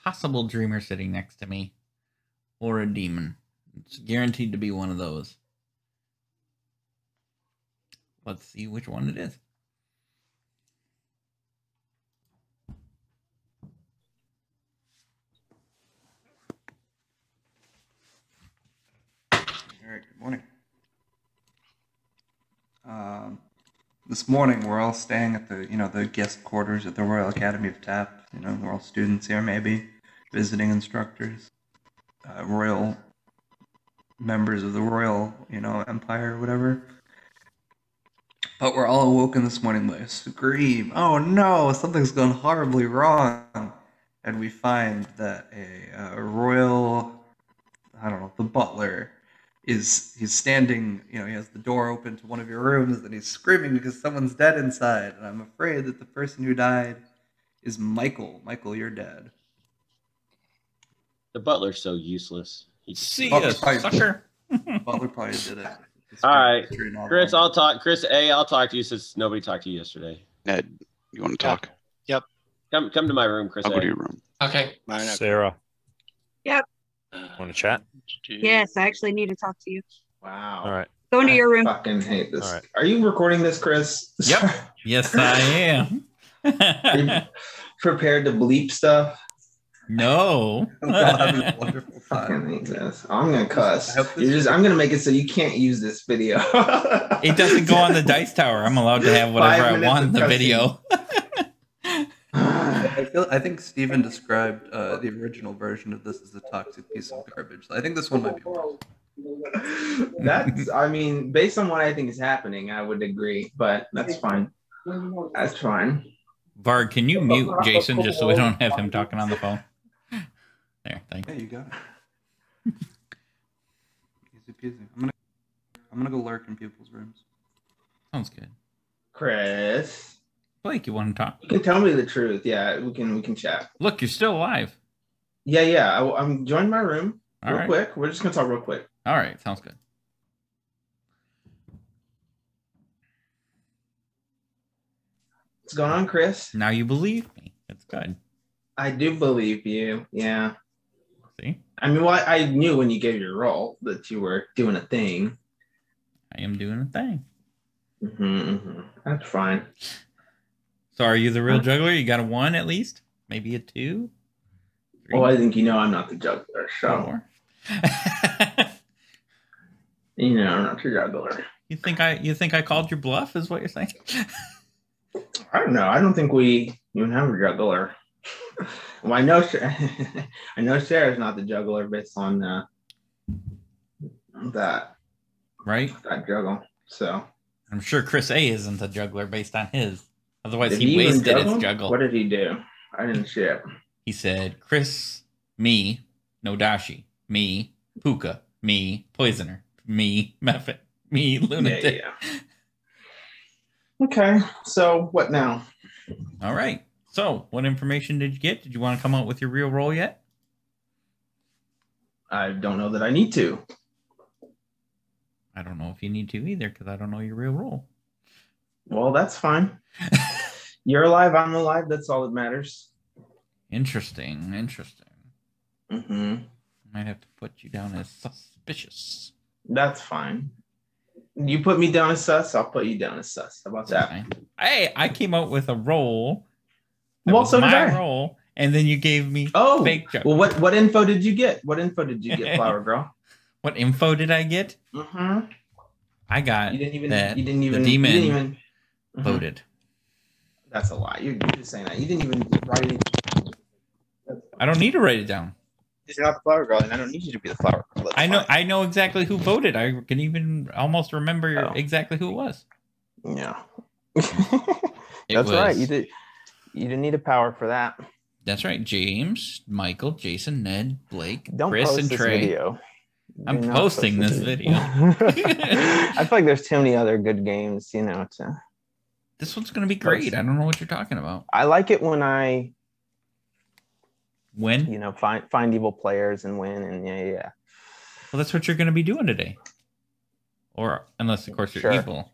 [SPEAKER 1] possible dreamer sitting next to me or a demon. It's guaranteed to be one of those. Let's see which one it is.
[SPEAKER 2] All right, good morning. This morning we're all staying at the guest quarters at the Royal Academy of Tap. We're all students here, maybe visiting instructors, royal members of the royal, empire or whatever. But we're all awoken this morning by a scream. Oh no, something's gone horribly wrong. And we find that a royal, I don't know, the butler he's standing, he has the door open to one of your rooms and he's screaming because someone's dead inside. And I'm afraid that the person who died is Michael. Michael, you're dead.
[SPEAKER 5] The butler's so useless.
[SPEAKER 1] See ya, sucker.
[SPEAKER 2] Butler probably did it.
[SPEAKER 5] All right, Chris, I'll talk. Chris A, I'll talk to you since nobody talked to you yesterday.
[SPEAKER 10] Ned, you want to talk?
[SPEAKER 8] Yep.
[SPEAKER 5] Come to my room, Chris.
[SPEAKER 10] I'll go
[SPEAKER 5] A.
[SPEAKER 10] to your room.
[SPEAKER 7] Okay.
[SPEAKER 4] Sarah.
[SPEAKER 9] Yep.
[SPEAKER 4] Want to chat?
[SPEAKER 9] Yes, I actually need to talk to you.
[SPEAKER 6] Wow.
[SPEAKER 4] All right.
[SPEAKER 9] Go into your room.
[SPEAKER 6] I fucking hate this.
[SPEAKER 4] All right.
[SPEAKER 6] Are you recording this, Chris?
[SPEAKER 1] Yep. Yes, I am.
[SPEAKER 6] Are you prepared to bleep stuff?
[SPEAKER 1] No.
[SPEAKER 2] That'd be wonderful
[SPEAKER 6] Fucking
[SPEAKER 2] time.
[SPEAKER 6] hate this. I'm gonna cuss.
[SPEAKER 2] I hope this
[SPEAKER 6] I'm gonna make it so you can't use this video.
[SPEAKER 1] It doesn't go on the dice tower. I'm allowed to have whatever
[SPEAKER 6] 5
[SPEAKER 1] I
[SPEAKER 6] minutes
[SPEAKER 1] want in
[SPEAKER 6] of
[SPEAKER 1] the
[SPEAKER 6] cussing.
[SPEAKER 1] video.
[SPEAKER 2] I think Steven described the original version of this as a toxic piece of garbage. I think this one might be worse.
[SPEAKER 6] That's, I mean, based on what I think is happening, I would agree, but that's fine. That's fine.
[SPEAKER 1] Varg, can you mute Jason just so we don't have him talking on the phone? There, thanks.
[SPEAKER 2] Yeah, you got it. Easy peasy. I'm gonna go lurk in people's rooms.
[SPEAKER 1] Sounds good.
[SPEAKER 6] Chris,
[SPEAKER 1] Blake, you want to talk?
[SPEAKER 6] you can tell me the truth. Yeah, we can chat.
[SPEAKER 1] Look, you're still alive.
[SPEAKER 6] Yeah. I'm joining my room
[SPEAKER 1] All
[SPEAKER 6] real
[SPEAKER 1] right.
[SPEAKER 6] quick. We're just gonna talk real quick.
[SPEAKER 1] All right, sounds good.
[SPEAKER 6] What's going on, Chris?
[SPEAKER 1] Now you believe me. It's good.
[SPEAKER 6] I do believe you. Yeah.
[SPEAKER 1] See?
[SPEAKER 6] I mean, well, I knew when you gave your role that you were doing a thing.
[SPEAKER 1] I am doing a thing.
[SPEAKER 6] That's fine.
[SPEAKER 1] So are you the real juggler? You got a 1 at least? Maybe a 2? 3?
[SPEAKER 6] Well, I think I'm not the juggler, so
[SPEAKER 1] 4?
[SPEAKER 6] I'm not your juggler.
[SPEAKER 1] You think I called your bluff is what you're saying?
[SPEAKER 6] I don't know. I don't think we even have a juggler. Well, I know Sarah's not the juggler based on that
[SPEAKER 1] Right?
[SPEAKER 6] that juggle. So
[SPEAKER 1] I'm sure Chris A isn't a juggler based on his. Otherwise
[SPEAKER 6] did
[SPEAKER 1] he
[SPEAKER 6] even
[SPEAKER 1] wasted his
[SPEAKER 6] juggle?
[SPEAKER 1] juggle.
[SPEAKER 6] What did he do? I didn't see it.
[SPEAKER 1] He said, Chris, me, Nodashi, me, Puka, me, Poisoner, me, Mephit, me, Lunatic.
[SPEAKER 6] Yeah. Okay, so what now?
[SPEAKER 1] All right. So, what information did you get? Did you want to come out with your real role yet?
[SPEAKER 6] I don't know that I need to.
[SPEAKER 1] I don't know if you need to either because I don't know your real role.
[SPEAKER 6] Well, that's fine. You're alive, I'm alive. That's all that matters.
[SPEAKER 1] Interesting.
[SPEAKER 6] Mm-hmm.
[SPEAKER 1] Might have to put you down as suspicious.
[SPEAKER 6] That's fine. You put me down as sus, I'll put you down as sus. How about that?
[SPEAKER 1] Okay. Hey, I came out with a role. That
[SPEAKER 6] Well,
[SPEAKER 1] was
[SPEAKER 6] so did
[SPEAKER 1] my
[SPEAKER 6] I.
[SPEAKER 1] role, and then you gave me fake joke.
[SPEAKER 6] Well, what info did you get? What info did you get, Flower Girl?
[SPEAKER 1] What info did I get?
[SPEAKER 6] Mm-hmm.
[SPEAKER 1] I got
[SPEAKER 6] You didn't even.
[SPEAKER 1] that
[SPEAKER 6] You didn't even.
[SPEAKER 1] the demon
[SPEAKER 6] You didn't even. Mhm.
[SPEAKER 1] voted.
[SPEAKER 6] That's a lie. You're just saying that. You didn't even write it.
[SPEAKER 1] I don't need to write it down.
[SPEAKER 6] You're not the Flower Girl, and I don't need you to be the Flower Girl. That's
[SPEAKER 1] I know.
[SPEAKER 6] fine.
[SPEAKER 1] I know exactly who voted. I can even almost remember
[SPEAKER 6] Oh.
[SPEAKER 1] exactly who it was.
[SPEAKER 6] Yeah.
[SPEAKER 1] It
[SPEAKER 6] That's right.
[SPEAKER 1] was-
[SPEAKER 6] You did. You didn't need a power for that.
[SPEAKER 1] That's right. James, Michael, Jason, Ned, Blake,
[SPEAKER 6] Don't
[SPEAKER 1] Chris,
[SPEAKER 6] post
[SPEAKER 1] and
[SPEAKER 6] this
[SPEAKER 1] Trey.
[SPEAKER 6] video.
[SPEAKER 1] I'm
[SPEAKER 6] Do not
[SPEAKER 1] posting
[SPEAKER 6] post
[SPEAKER 1] this video.
[SPEAKER 6] I feel like there's too many other good games, to.
[SPEAKER 1] This one's gonna be great. I don't know what you're talking about.
[SPEAKER 6] I like it when I,
[SPEAKER 1] When?
[SPEAKER 6] find evil players and win, and yeah.
[SPEAKER 1] Well, that's what you're gonna be doing today. Or unless, of course, you're
[SPEAKER 6] Sure.
[SPEAKER 1] evil.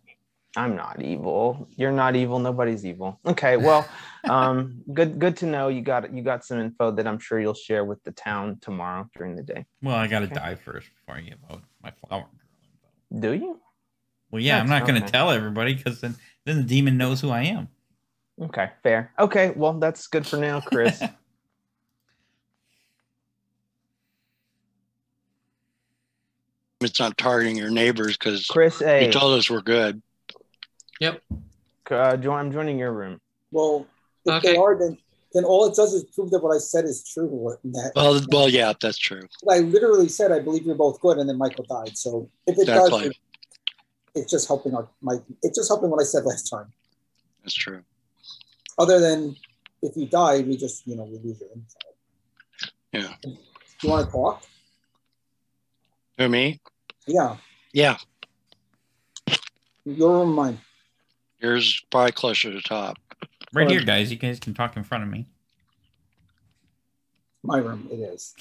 [SPEAKER 6] I'm not evil. You're not evil. Nobody's evil. Okay, well, good to know. You got some info that I'm sure you'll share with the town tomorrow during the day.
[SPEAKER 1] Well, I gotta die first before I give out my flower girl info.
[SPEAKER 6] Do you?
[SPEAKER 1] Well, yeah, I'm not gonna
[SPEAKER 6] Okay.
[SPEAKER 1] tell everybody because then the demon knows who I am.
[SPEAKER 6] Okay, fair. Okay, well, that's good for now, Chris.
[SPEAKER 8] it's not targeting your neighbors because
[SPEAKER 6] Chris A.
[SPEAKER 8] you told us we're good.
[SPEAKER 7] Yep.
[SPEAKER 6] I'm joining your room.
[SPEAKER 3] Well, if
[SPEAKER 7] Okay.
[SPEAKER 3] they are, then all it does is prove that what I said is true. That,
[SPEAKER 8] Well, yeah, that's true.
[SPEAKER 3] I literally said I believe you're both good, and then Michael died. So if it
[SPEAKER 8] Exactly.
[SPEAKER 3] does, it's just helping it's just helping what I said last time.
[SPEAKER 8] That's true.
[SPEAKER 3] Other than if you die, we just we lose your info.
[SPEAKER 8] Yeah.
[SPEAKER 3] You want to talk?
[SPEAKER 8] Who, me?
[SPEAKER 3] Yeah.
[SPEAKER 8] Yeah.
[SPEAKER 3] Your room, mine.
[SPEAKER 8] Yours probably closer to top.
[SPEAKER 1] Right here, guys. You guys can talk in front of me.
[SPEAKER 3] My room, it is.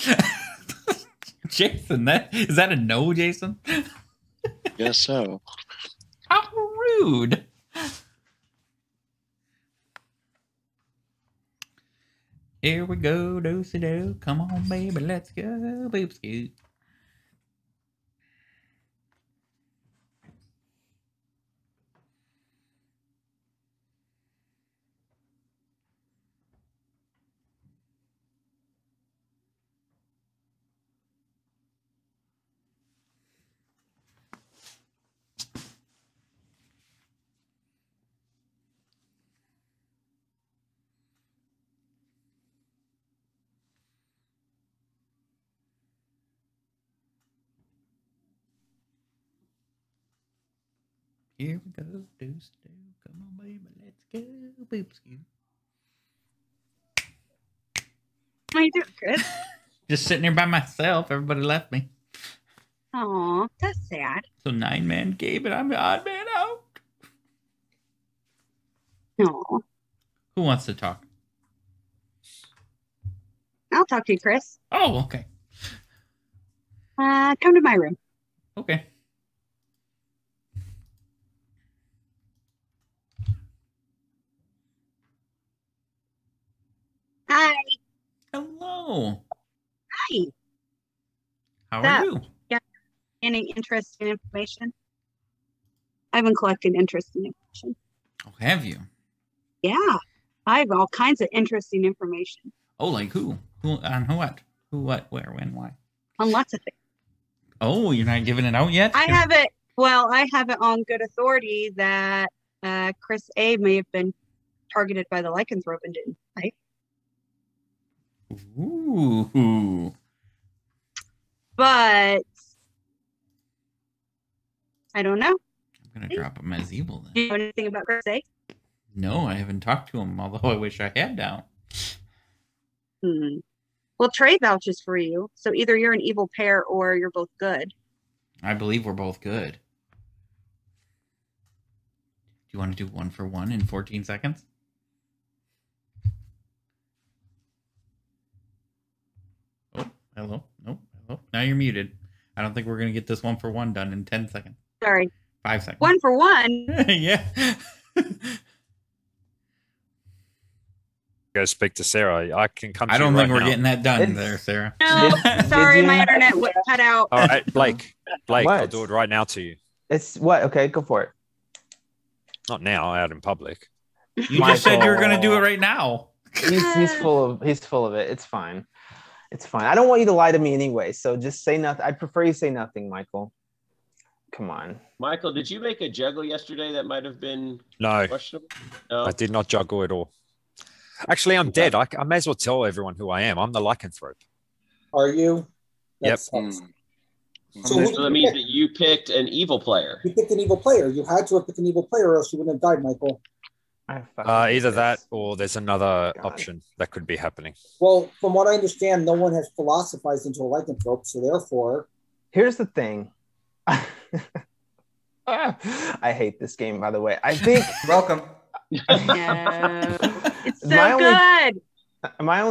[SPEAKER 1] Jason, is that a no, Jason?
[SPEAKER 8] Guess so.
[SPEAKER 1] How rude. Here we go, do-si-do. Come on, baby, let's go, boop-scoot. Here we go, do-si-do. Come on, baby, let's go, boop-scoot.
[SPEAKER 9] What are you doing, Chris?
[SPEAKER 1] Just sitting here by myself. Everybody left me.
[SPEAKER 9] Aw, that's sad.
[SPEAKER 1] So 9-man game and I'm the odd man out.
[SPEAKER 9] No.
[SPEAKER 1] Who wants to talk?
[SPEAKER 9] I'll talk to you, Chris.
[SPEAKER 1] Oh, okay.
[SPEAKER 9] Come to my room.
[SPEAKER 1] Okay.
[SPEAKER 9] Hi.
[SPEAKER 1] Hello.
[SPEAKER 9] Hi.
[SPEAKER 1] How
[SPEAKER 9] Sup?
[SPEAKER 1] are you?
[SPEAKER 9] Yeah. Any interesting information? I've been collecting interesting information.
[SPEAKER 1] Oh, have you?
[SPEAKER 9] Yeah. I have all kinds of interesting information
[SPEAKER 1] Oh, like who? Who on what? Who, what, where, when, why?
[SPEAKER 9] on lots of things.
[SPEAKER 1] Oh, you're not giving it out yet?
[SPEAKER 9] I have it on good authority that Chris A may have been targeted by the lycanthrope and didn't. Right?
[SPEAKER 1] Ooh.
[SPEAKER 9] But I don't know.
[SPEAKER 1] I'm gonna drop him as evil
[SPEAKER 9] Do
[SPEAKER 1] then.
[SPEAKER 9] you know anything about Chris A?
[SPEAKER 1] No, I haven't talked to him, although I wish I had now.
[SPEAKER 9] Well, Trey vouches for you. So either you're an evil pair or you're both good.
[SPEAKER 1] I believe we're both good. Do you want to do 1 for 1 in 14 seconds? Oh, hello. Nope. Hello. Now you're muted. I don't think we're going to get this 1 for 1 done in 10 seconds.
[SPEAKER 9] Sorry.
[SPEAKER 1] 5 seconds.
[SPEAKER 9] 1 for 1.
[SPEAKER 1] Yeah.
[SPEAKER 4] Go speak to Sarah. I can come to
[SPEAKER 1] I don't
[SPEAKER 4] you
[SPEAKER 1] think
[SPEAKER 4] right
[SPEAKER 1] we're
[SPEAKER 4] now.
[SPEAKER 1] getting that done
[SPEAKER 6] It's-
[SPEAKER 1] there, Sarah.
[SPEAKER 9] No, sorry,
[SPEAKER 6] you-
[SPEAKER 9] my internet was cut out.
[SPEAKER 4] All right, Blake. I'll
[SPEAKER 6] What?
[SPEAKER 4] do it right now to you.
[SPEAKER 6] It's what? Okay, go for it.
[SPEAKER 4] Not now, out in public.
[SPEAKER 1] You just said you were going to do it
[SPEAKER 6] Michael.
[SPEAKER 1] right now.
[SPEAKER 6] He's full of it. It's fine. It's fine. I don't want you to lie to me anyway. So just say nothing. I'd prefer you say nothing, Michael. Come on.
[SPEAKER 5] Michael, did you make a juggle yesterday that might have been
[SPEAKER 4] No,
[SPEAKER 5] questionable? No.
[SPEAKER 4] I did not juggle at all. Actually, I'm dead. I may as well tell everyone who I am. I'm the lycanthrope.
[SPEAKER 3] Are you?
[SPEAKER 4] Yep.
[SPEAKER 3] Sucks.
[SPEAKER 5] So
[SPEAKER 3] So who did
[SPEAKER 5] that
[SPEAKER 3] you
[SPEAKER 5] means
[SPEAKER 3] pick?
[SPEAKER 5] that you picked an evil player.
[SPEAKER 3] You picked an evil player. You had to have picked an evil player, or else you wouldn't have died, Michael.
[SPEAKER 6] I fucking hate
[SPEAKER 4] Either
[SPEAKER 6] this.
[SPEAKER 4] that or there's another
[SPEAKER 6] God.
[SPEAKER 4] option that could be happening.
[SPEAKER 3] Well, from what I understand, no one has philosophized into a lycanthrope, so therefore,
[SPEAKER 6] Here's the thing. I hate this game, by the way. I think
[SPEAKER 2] Welcome.
[SPEAKER 9] No. It's so
[SPEAKER 6] My only-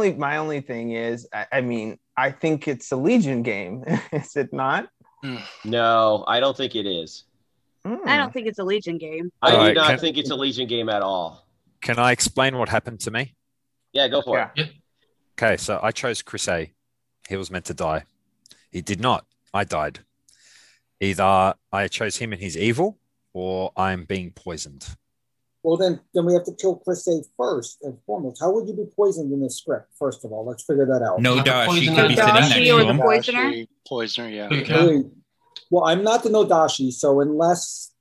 [SPEAKER 9] good.
[SPEAKER 6] my only thing is, I mean, I think it's a Legion game. Is it not?
[SPEAKER 5] No, I don't think it is.
[SPEAKER 9] I don't think it's a Legion game.
[SPEAKER 5] I
[SPEAKER 4] All
[SPEAKER 5] do
[SPEAKER 4] right,
[SPEAKER 5] not
[SPEAKER 4] can-
[SPEAKER 5] think it's a Legion game at all.
[SPEAKER 4] Can I explain what happened to me?
[SPEAKER 5] Yeah, go for
[SPEAKER 6] Yeah.
[SPEAKER 5] it.
[SPEAKER 4] Okay, so I chose Chris A. He was meant to die. He did not. I died. Either I chose him and he's evil, or I'm being poisoned.
[SPEAKER 3] well, then we have to kill Chris A first and foremost. How would you be poisoned in this script? First of all, let's figure that out.
[SPEAKER 1] No
[SPEAKER 7] Like a
[SPEAKER 1] doubt. She
[SPEAKER 7] poison
[SPEAKER 1] could be
[SPEAKER 7] ivy.
[SPEAKER 1] sitting
[SPEAKER 9] Dashi
[SPEAKER 1] next
[SPEAKER 9] or
[SPEAKER 1] to
[SPEAKER 9] the
[SPEAKER 1] him.
[SPEAKER 9] poisoner?
[SPEAKER 8] Poisoner, yeah.
[SPEAKER 7] Okay.
[SPEAKER 3] Really? Well, I'm not the Nodashi, so unless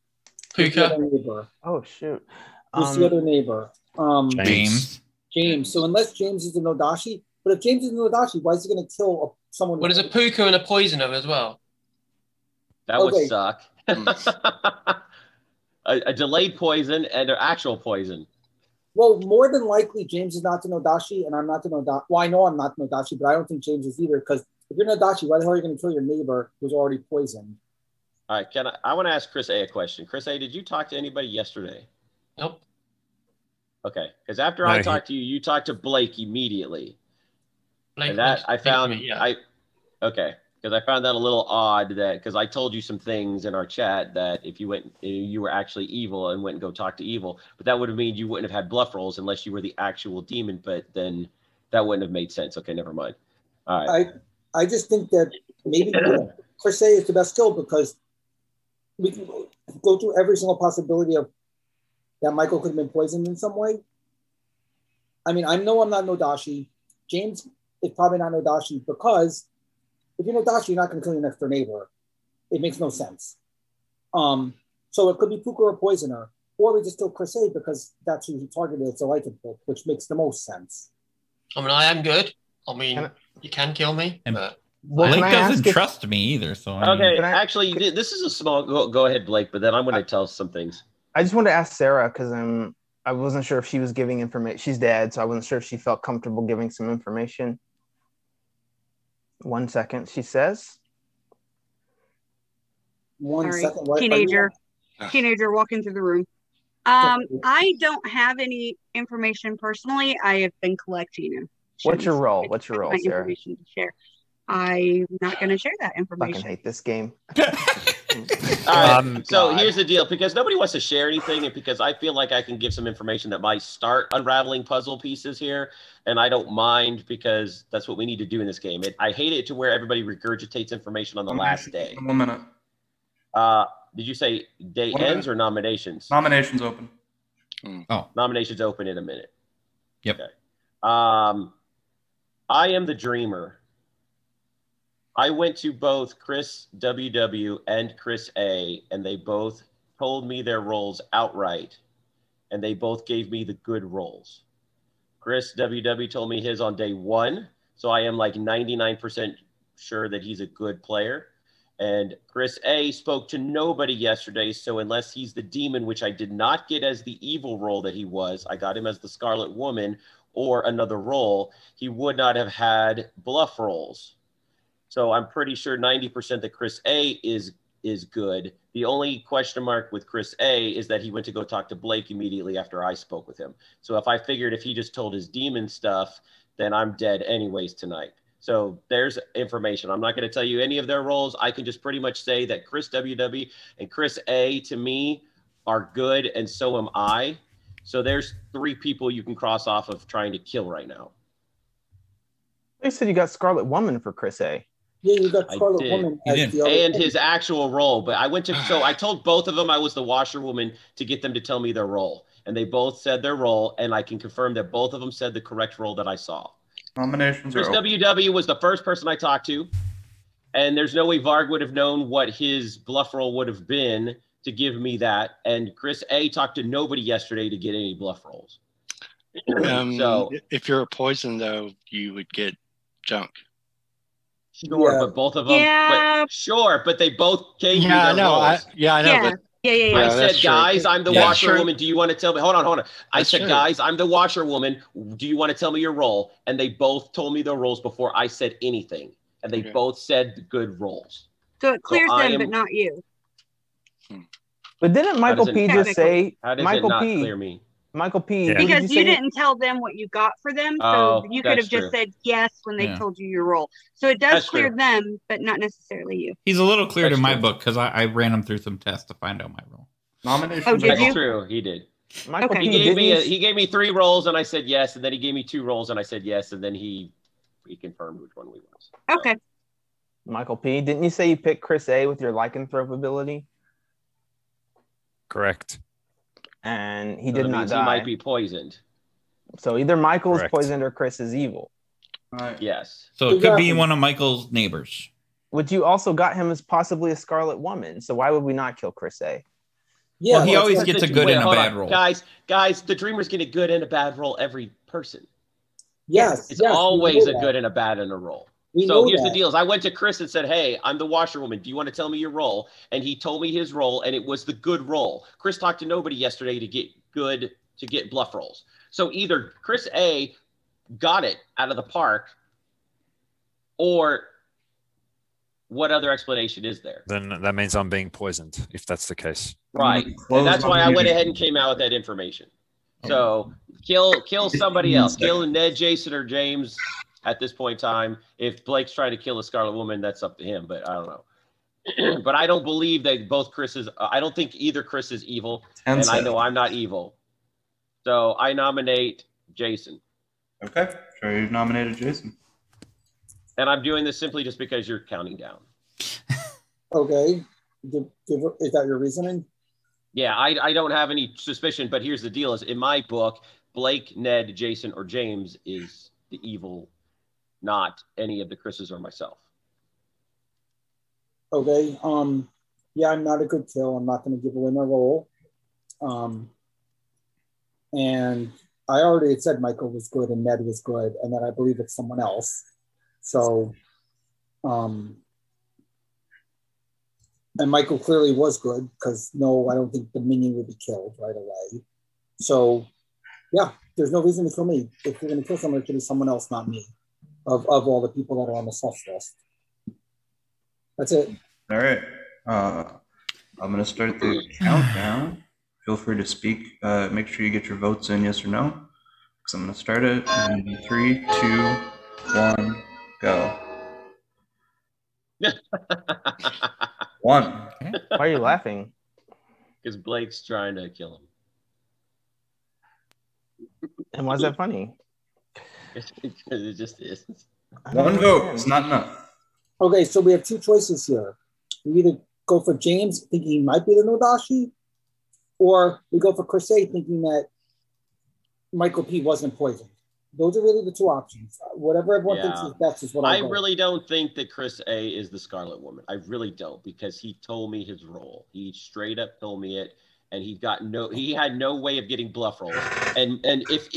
[SPEAKER 3] who's the
[SPEAKER 7] Puka.
[SPEAKER 3] other neighbor?
[SPEAKER 6] Oh shoot.
[SPEAKER 3] Who's the other neighbor?
[SPEAKER 1] James.
[SPEAKER 3] James. So unless James is the Nodashi, but if James is the Nodashi, why is he going to kill someone?
[SPEAKER 7] Well, there's a Puka and a poisoner as well.
[SPEAKER 5] That would
[SPEAKER 3] Okay.
[SPEAKER 5] suck. a delayed poison and an actual poison.
[SPEAKER 3] Well, more than likely, James is not the Nodashi, and I'm not the Nodashi. Well, I know I'm not the Nodashi, but I don't think James is either, because if you're Nodashi, why the hell are you going to kill your neighbor who's already poisoned?
[SPEAKER 5] All right, I want to ask Chris A question. Chris A, did you talk to anybody yesterday?
[SPEAKER 7] Nope.
[SPEAKER 5] Okay, because after I talked to you, you talked to Blake immediately.
[SPEAKER 7] Blake
[SPEAKER 5] And that I found,
[SPEAKER 7] me, yeah.
[SPEAKER 5] okay, because I found that a little odd because I told you some things in our chat that if you were actually evil and went and go talk to evil, but that would have mean you wouldn't have had bluff rolls unless you were the actual demon, but then that wouldn't have made sense. Okay, never mind. All right.
[SPEAKER 3] I just think that maybe Chris A is the best kill because we can go through every single possibility of that Michael could have been poisoned in some way. I mean, I know I'm not Nodashi. James is probably not Nodashi because if you're Nodashi, you're not going to kill your next door neighbor. It makes no sense. So it could be Puka or Poisoner, or we just kill Chris A because that's who he targeted as a lycanthrope, which makes the most sense.
[SPEAKER 7] I mean, I am good. I mean, you can kill me, but
[SPEAKER 1] Blake doesn't trust me either. So
[SPEAKER 5] okay, actually, this is a small. Go ahead, Blake. But then I'm going to tell some things.
[SPEAKER 6] I just wanted to ask Sarah because I wasn't sure if she was giving information. She's dead, so I wasn't sure if she felt comfortable giving some information. 1 second, she says.
[SPEAKER 3] One
[SPEAKER 9] Sorry.
[SPEAKER 3] second.
[SPEAKER 9] Teenager walking through the room. I don't have any information personally. I have been collecting it.
[SPEAKER 6] What's your role? What's your role, Sarah?
[SPEAKER 9] Information to share. I'm not going to share that information.
[SPEAKER 6] Fucking hate this game.
[SPEAKER 5] All right. So here's the deal, because nobody wants to share anything, and because I feel like I can give some information that might start unraveling puzzle pieces here, and I don't mind because that's what we need to do in this game. I hate it to where everybody regurgitates information on the last day.
[SPEAKER 2] 1 minute.
[SPEAKER 5] Did you say day ends or nominations?
[SPEAKER 2] Nominations open.
[SPEAKER 1] Oh,
[SPEAKER 5] nominations open in a minute.
[SPEAKER 1] Yep.
[SPEAKER 5] Okay. I am the dreamer. I went to both Chris WW and Chris A, and they both told me their roles outright, and they both gave me the good roles. Chris WW told me his on day 1, so I am like 99% sure that he's a good player. And Chris A spoke to nobody yesterday, so unless he's the demon, which I did not get as the evil role that he was, I got him as the Scarlet Woman or another role, he would not have had bluff rolls. So I'm pretty sure 90% that Chris A is good. The only question mark with Chris A is that he went to go talk to Blake immediately after I spoke with him. So if I figured if he just told his demon stuff, then I'm dead anyways tonight. So there's information. I'm not going to tell you any of their roles. I can just pretty much say that Chris WW and Chris A to me are good, and so am I. So there's 3 people you can cross off of trying to kill right now.
[SPEAKER 6] They said you got Scarlet Woman for Chris A.
[SPEAKER 3] Yeah, you got Scarlet Woman as the other
[SPEAKER 5] and his actual role. But I went to, so I told both of them I was the washerwoman to get them to tell me their role. And they both said their role, and I can confirm that both of them said the correct role that I saw.
[SPEAKER 2] Nominations
[SPEAKER 5] Chris
[SPEAKER 2] are open.
[SPEAKER 5] WW was the first person I talked to, and there's no way Varg would have known what his bluff roll would have been to give me that. And Chris A talked to nobody yesterday to get any bluff rolls. So
[SPEAKER 8] if you're a poison, though, you would get junk.
[SPEAKER 5] Sure, but both of them.
[SPEAKER 9] Yeah.
[SPEAKER 5] But they both gave me their
[SPEAKER 8] I know.
[SPEAKER 5] roles.
[SPEAKER 8] I know.
[SPEAKER 9] Yeah.
[SPEAKER 8] But
[SPEAKER 9] Yeah.
[SPEAKER 5] I said, guys, I'm the washerwoman. Do you want to tell me? Hold on. I said,
[SPEAKER 8] true.
[SPEAKER 5] guys, I'm the washerwoman. Do you want to tell me your role? And they both told me their roles before I said anything. And they both said the good roles.
[SPEAKER 9] So it clears them, but not you.
[SPEAKER 6] But didn't Michael P just say?
[SPEAKER 5] How does
[SPEAKER 6] Michael
[SPEAKER 5] it not
[SPEAKER 6] P.
[SPEAKER 5] clear me?
[SPEAKER 6] Michael P.
[SPEAKER 4] Yeah.
[SPEAKER 9] Because you didn't tell them what you got for them, so
[SPEAKER 5] Oh,
[SPEAKER 9] you could
[SPEAKER 5] that's
[SPEAKER 9] have just
[SPEAKER 5] true.
[SPEAKER 9] said yes when they
[SPEAKER 1] Yeah.
[SPEAKER 9] told you your role. So it does
[SPEAKER 5] That's
[SPEAKER 9] clear
[SPEAKER 5] true.
[SPEAKER 9] them, but not necessarily you.
[SPEAKER 1] he's a little cleared
[SPEAKER 5] That's
[SPEAKER 1] in my
[SPEAKER 5] true.
[SPEAKER 1] book because I ran him through some tests to find out my role.
[SPEAKER 2] Nominations
[SPEAKER 9] Oh, did
[SPEAKER 2] are
[SPEAKER 5] That's
[SPEAKER 9] you?
[SPEAKER 2] open.
[SPEAKER 5] true. He did.
[SPEAKER 6] Michael
[SPEAKER 9] Okay.
[SPEAKER 6] P.
[SPEAKER 5] He gave me 3 roles, and I said yes. And then he gave me 2 roles, and I said yes. And then he confirmed which one we was.
[SPEAKER 9] Okay.
[SPEAKER 6] Michael P. Didn't you say you picked Chris A with your lycanthrope ability?
[SPEAKER 4] Correct.
[SPEAKER 6] And he
[SPEAKER 5] So
[SPEAKER 6] did
[SPEAKER 5] that
[SPEAKER 6] not
[SPEAKER 5] means
[SPEAKER 6] die.
[SPEAKER 5] He might be poisoned.
[SPEAKER 6] So either Michael is
[SPEAKER 4] Correct.
[SPEAKER 6] poisoned or Chris is evil.
[SPEAKER 2] All right.
[SPEAKER 5] Yes.
[SPEAKER 1] So it could be
[SPEAKER 3] Exactly.
[SPEAKER 1] one of Michael's neighbors.
[SPEAKER 6] Which you also got him as possibly a Scarlet Woman. So why would we not kill Chris A?
[SPEAKER 3] Yeah,
[SPEAKER 1] Well, he
[SPEAKER 3] that's
[SPEAKER 1] always
[SPEAKER 3] what-
[SPEAKER 1] gets a good and a
[SPEAKER 5] hold
[SPEAKER 1] bad
[SPEAKER 5] on.
[SPEAKER 1] roll.
[SPEAKER 5] Guys, the Dreamers get a good and a bad roll every person.
[SPEAKER 3] Yes,
[SPEAKER 5] It's
[SPEAKER 3] yes, we
[SPEAKER 5] always
[SPEAKER 3] know
[SPEAKER 5] a
[SPEAKER 3] that.
[SPEAKER 5] good and a bad and a roll.
[SPEAKER 3] We
[SPEAKER 5] So
[SPEAKER 3] know
[SPEAKER 5] here's
[SPEAKER 3] that.
[SPEAKER 5] the deal: is I went to Chris and said, "Hey, I'm the washerwoman. Do you want to tell me your role?" And he told me his role, and it was the good roll. Chris talked to nobody yesterday to get bluff rolls. So either Chris A got it out of the park, or what other explanation is there?
[SPEAKER 4] Then that means I'm being poisoned, if that's the case.
[SPEAKER 5] Right.
[SPEAKER 2] Close
[SPEAKER 5] And that's why I
[SPEAKER 2] on
[SPEAKER 5] went
[SPEAKER 2] you.
[SPEAKER 5] ahead and came out with that information. So kill somebody else. Kill Ned, Jason, or James at this point in time. If Blake's trying to kill a Scarlet Woman, that's up to him, but I don't know. But I don't believe that both Chris's, I don't think either Chris is evil, and I know I'm not evil. So I nominate Jason.
[SPEAKER 2] Okay, Trey nominated Jason.
[SPEAKER 5] And I'm doing this simply just because you're counting down.
[SPEAKER 3] Okay. Is that your reasoning?
[SPEAKER 5] Yeah, I don't have any suspicion, but here's the deal: is in my book, Blake, Ned, Jason, or James is the evil, not any of the Chris's or myself.
[SPEAKER 3] Okay. Yeah, I'm not a good kill. I'm not going to give away my role. And I already had said Michael was good and Ned was good, and then I believe it's someone else. So, and Michael clearly was good because no, I don't think the minion would be killed right away. So, yeah, there's no reason to kill me. If you're going to kill someone, it should be someone else, not me, of all the people that are on the sus list. That's it.
[SPEAKER 2] All right. I'm going to start the countdown. Feel free to speak. Make sure you get your votes in, yes or no. Because I'm going to start it in 3, 2, 1, go. 1.
[SPEAKER 6] Why are you laughing?
[SPEAKER 5] Because Blake's trying to kill him.
[SPEAKER 6] And why is that funny?
[SPEAKER 5] Because it just is.
[SPEAKER 2] One vote is not enough.
[SPEAKER 3] Okay, so we have two choices here. We either go for James thinking he might be the Nodashi, or we go for Chris A thinking that Michael P wasn't poisoned. Those are really the two options. Whatever everyone thinks is best is what
[SPEAKER 5] I
[SPEAKER 3] I go.
[SPEAKER 5] really don't think that Chris A is the Scarlet Woman. I really don't, because he told me his role. He straight up told me it, and he had no way of getting bluff rolls. And if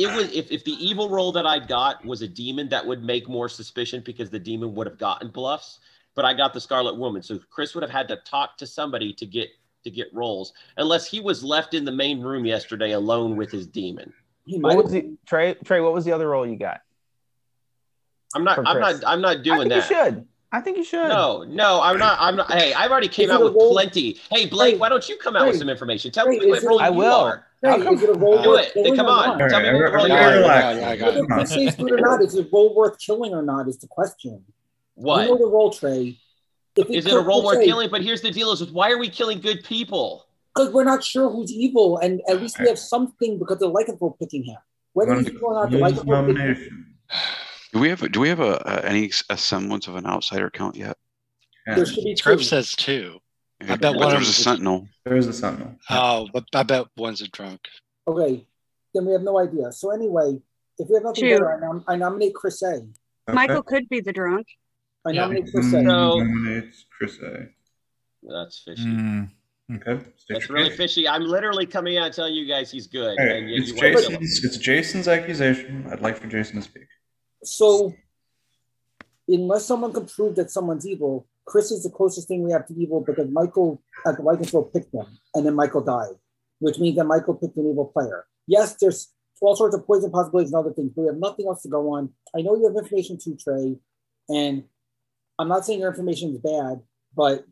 [SPEAKER 5] the evil role that I got was a demon, that would make more suspicion because the demon would have gotten bluffs. But I got the Scarlet Woman, so Chris would have had to talk to somebody to get rolls, unless he was left in the main room yesterday alone with his demon.
[SPEAKER 6] Trey, what was the other role you got?
[SPEAKER 5] I'm not doing that.
[SPEAKER 6] You should. I think you should.
[SPEAKER 5] No, I'm not. Hey, I've already came out with plenty. Hey, Blake, why don't you come out with some information? Tell me what role you are.
[SPEAKER 3] Is it a role
[SPEAKER 5] Do
[SPEAKER 3] worth
[SPEAKER 5] it. Then come on.
[SPEAKER 3] killing or
[SPEAKER 5] Tell
[SPEAKER 3] not?
[SPEAKER 5] me what role you are.
[SPEAKER 3] Whether Chris A's good or not, is it a role worth killing or not is the question.
[SPEAKER 5] What?
[SPEAKER 3] You know the role, Trey.
[SPEAKER 5] Is it a role worth killing? But here's the deal: is why are we killing good people?
[SPEAKER 3] Because we're not sure who's evil, and at least we have something because the lycanthrope picking him. Whether he's evil or not, the lycanthrope picking him.
[SPEAKER 10] Do we have any semblance of an outsider count yet?
[SPEAKER 3] Yeah. There should be
[SPEAKER 8] Script says 2. I bet one
[SPEAKER 10] there's a sentinel.
[SPEAKER 2] There is a sentinel.
[SPEAKER 8] Oh, but I bet one's a drunk.
[SPEAKER 3] Okay, then we have no idea. So anyway, if we have nothing better, I nominate Chris A.
[SPEAKER 9] Okay. Michael could be the drunk.
[SPEAKER 3] I nominate Chris A.
[SPEAKER 2] Nominates Chris A.
[SPEAKER 5] That's fishy.
[SPEAKER 2] Okay.
[SPEAKER 5] That's really fishy. I'm literally coming out and telling you guys he's good.
[SPEAKER 2] Right.
[SPEAKER 5] And yet
[SPEAKER 2] It's Jason's accusation. I'd like for Jason to speak.
[SPEAKER 3] So, unless someone can prove that someone's evil, Chris is the closest thing we have to evil because Michael at the lycanthrope picked him, and then Michael died, which means that Michael picked an evil player. Yes, there's all sorts of poison possibilities and other things, but we have nothing else to go on. I know you have information too, Trey, and I'm not saying your information is bad, but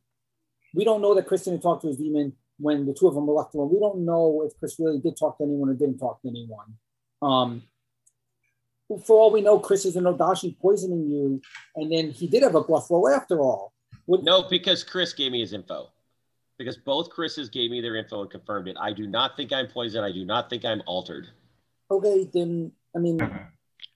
[SPEAKER 3] we don't know that Chris didn't talk to his demon when the two of them were left alone. We don't know if Chris really did talk to anyone or didn't talk to anyone. For all we know, Chris is an Odashi poisoning you, and then he did have a bluff roll after all.
[SPEAKER 5] No, because Chris gave me his info. Because both Chris's gave me their info and confirmed it. I do not think I'm poisoned. I do not think I'm altered.
[SPEAKER 3] Okay, then, I mean,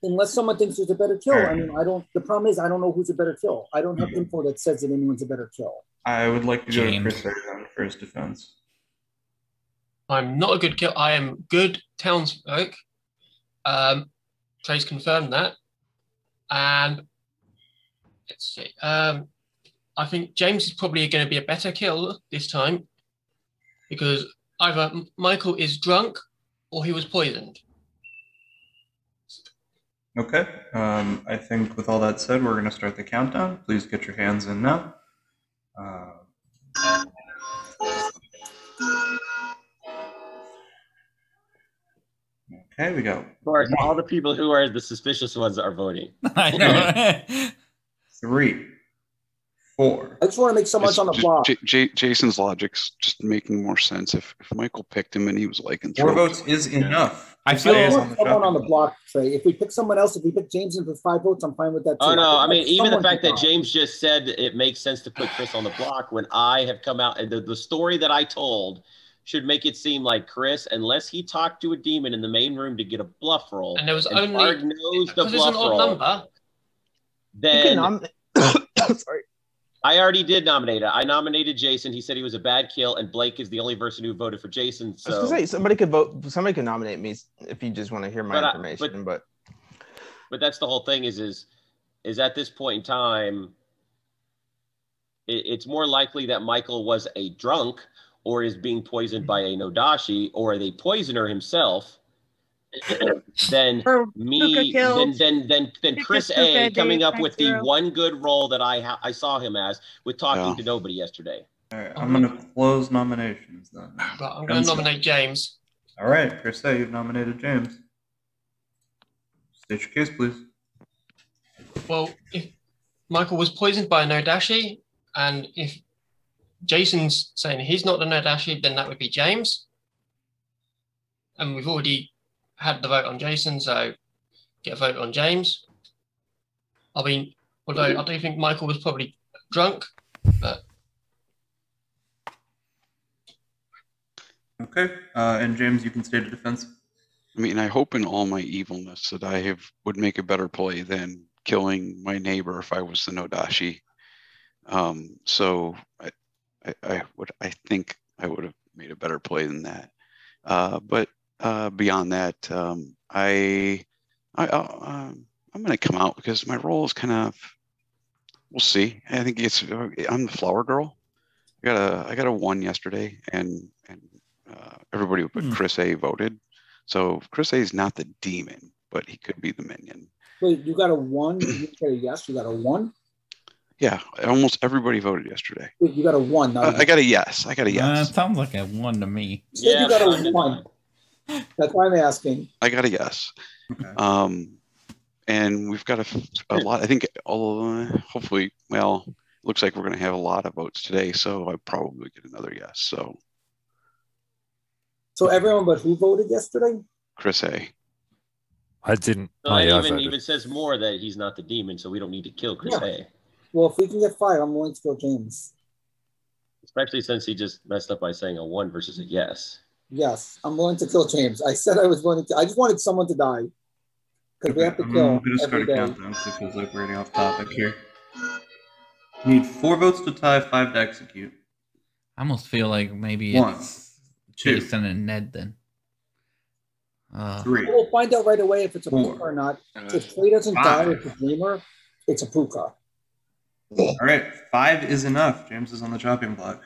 [SPEAKER 3] unless someone thinks there's a better kill, I mean, the problem is I don't know who's a better kill. I don't have info that says that anyone's a better kill.
[SPEAKER 2] I would like to go to Chris Arizona for his defense.
[SPEAKER 7] I'm not a good kill. I am good townsfolk. Trey's confirmed that. And let's see. I think James is probably going to be a better kill this time because either Michael is drunk or he was poisoned.
[SPEAKER 2] Okay. I think with all that said, we're going to start the countdown. Please get your hands in now. Okay, we go.
[SPEAKER 5] Of course, all the people who are the suspicious ones are voting.
[SPEAKER 1] I know.
[SPEAKER 2] 3, 4.
[SPEAKER 3] I just want to make someone on the block.
[SPEAKER 10] Jason's logic's just making more sense. If Michael picked him and he was like,
[SPEAKER 2] 4 votes is enough.
[SPEAKER 1] I feel
[SPEAKER 3] someone on the block, Trey. If we pick someone else, if we pick James in for 5 votes, I'm fine with that too.
[SPEAKER 5] Oh no, I mean even the fact that James just said it makes sense to put Chris on the block when I have come out and the story that I told should make it seem like Chris, unless he talked to a demon in the main room to get a bluff roll,
[SPEAKER 7] and there was only
[SPEAKER 5] Bard knows the
[SPEAKER 7] because it's an
[SPEAKER 5] bluff
[SPEAKER 7] odd
[SPEAKER 5] roll,
[SPEAKER 7] number.
[SPEAKER 5] then
[SPEAKER 6] Sorry.
[SPEAKER 5] I already did nominate it. I nominated Jason. He said he was a bad kill, and Blake is the only person who voted for Jason. So
[SPEAKER 6] I was gonna say, somebody could vote. Somebody could nominate me if you just want to hear my information. But
[SPEAKER 5] that's the whole thing. Is at this point in time, it's more likely that Michael was a drunk, or is being poisoned by a Nodashi, or a poisoner himself. Than me, than Chris A coming up with the one good role that I saw him as with talking to nobody yesterday.
[SPEAKER 2] All right, I'm going to close nominations then.
[SPEAKER 7] But I'm going to nominate James.
[SPEAKER 2] All right, Chris A, you've nominated James. State your case, please.
[SPEAKER 7] Well, if Michael was poisoned by a Nodashi, and if Jason's saying he's not the Nodashi, then that would be James. And we've already had the vote on Jason, so get a vote on James. I mean, although I do think Michael was probably drunk, but
[SPEAKER 2] okay. And James, you can state a defense.
[SPEAKER 10] I mean, I hope in all my evilness that I would make a better play than killing my neighbor if I was the Nodashi. So I think I would have made a better play than that. But beyond that, I'm going to come out because my role is kind of, we'll see. I think I'm the flower girl. I got a 1 yesterday, and everybody but Chris A voted. So Chris A is not the demon, but he could be the minion.
[SPEAKER 3] Wait, you got a 1? You got a yes? You got a 1?
[SPEAKER 10] Yeah, almost everybody voted yesterday.
[SPEAKER 3] Wait, you got a 1.
[SPEAKER 10] I got a yes. I got a yes.
[SPEAKER 1] It sounds like a 1 to me.
[SPEAKER 3] Yeah, you got a 1. That's why I'm asking.
[SPEAKER 10] I got a yes.
[SPEAKER 2] Okay.
[SPEAKER 10] And we've got a lot. I think hopefully, well, looks like we're going to have a lot of votes today. So I probably get another yes.
[SPEAKER 3] So everyone but who voted yesterday?
[SPEAKER 10] Chris A.
[SPEAKER 4] I didn't.
[SPEAKER 5] So it even says more that he's not the demon, so we don't need to kill Chris A.
[SPEAKER 3] Well, if we can get 5, I'm willing to kill James.
[SPEAKER 5] Especially since he just messed up by saying a 1 versus a yes.
[SPEAKER 3] Yes, I'm willing to kill James. I said I was willing to. I just wanted someone to die. Because we have to kill.
[SPEAKER 2] I'm going to start a countdown because it feels like we're getting off topic here. You need 4 votes to tie, 5 to execute.
[SPEAKER 1] I almost feel like maybe
[SPEAKER 2] 1,
[SPEAKER 1] it's
[SPEAKER 2] 2,
[SPEAKER 1] Jason and Ned then.
[SPEAKER 2] 3.
[SPEAKER 3] We'll find out right away if it's a
[SPEAKER 2] 4.
[SPEAKER 3] puka or not. If Trey doesn't die with the dreamer, it's a puka.
[SPEAKER 2] All right, 5 is enough. James is on the chopping block.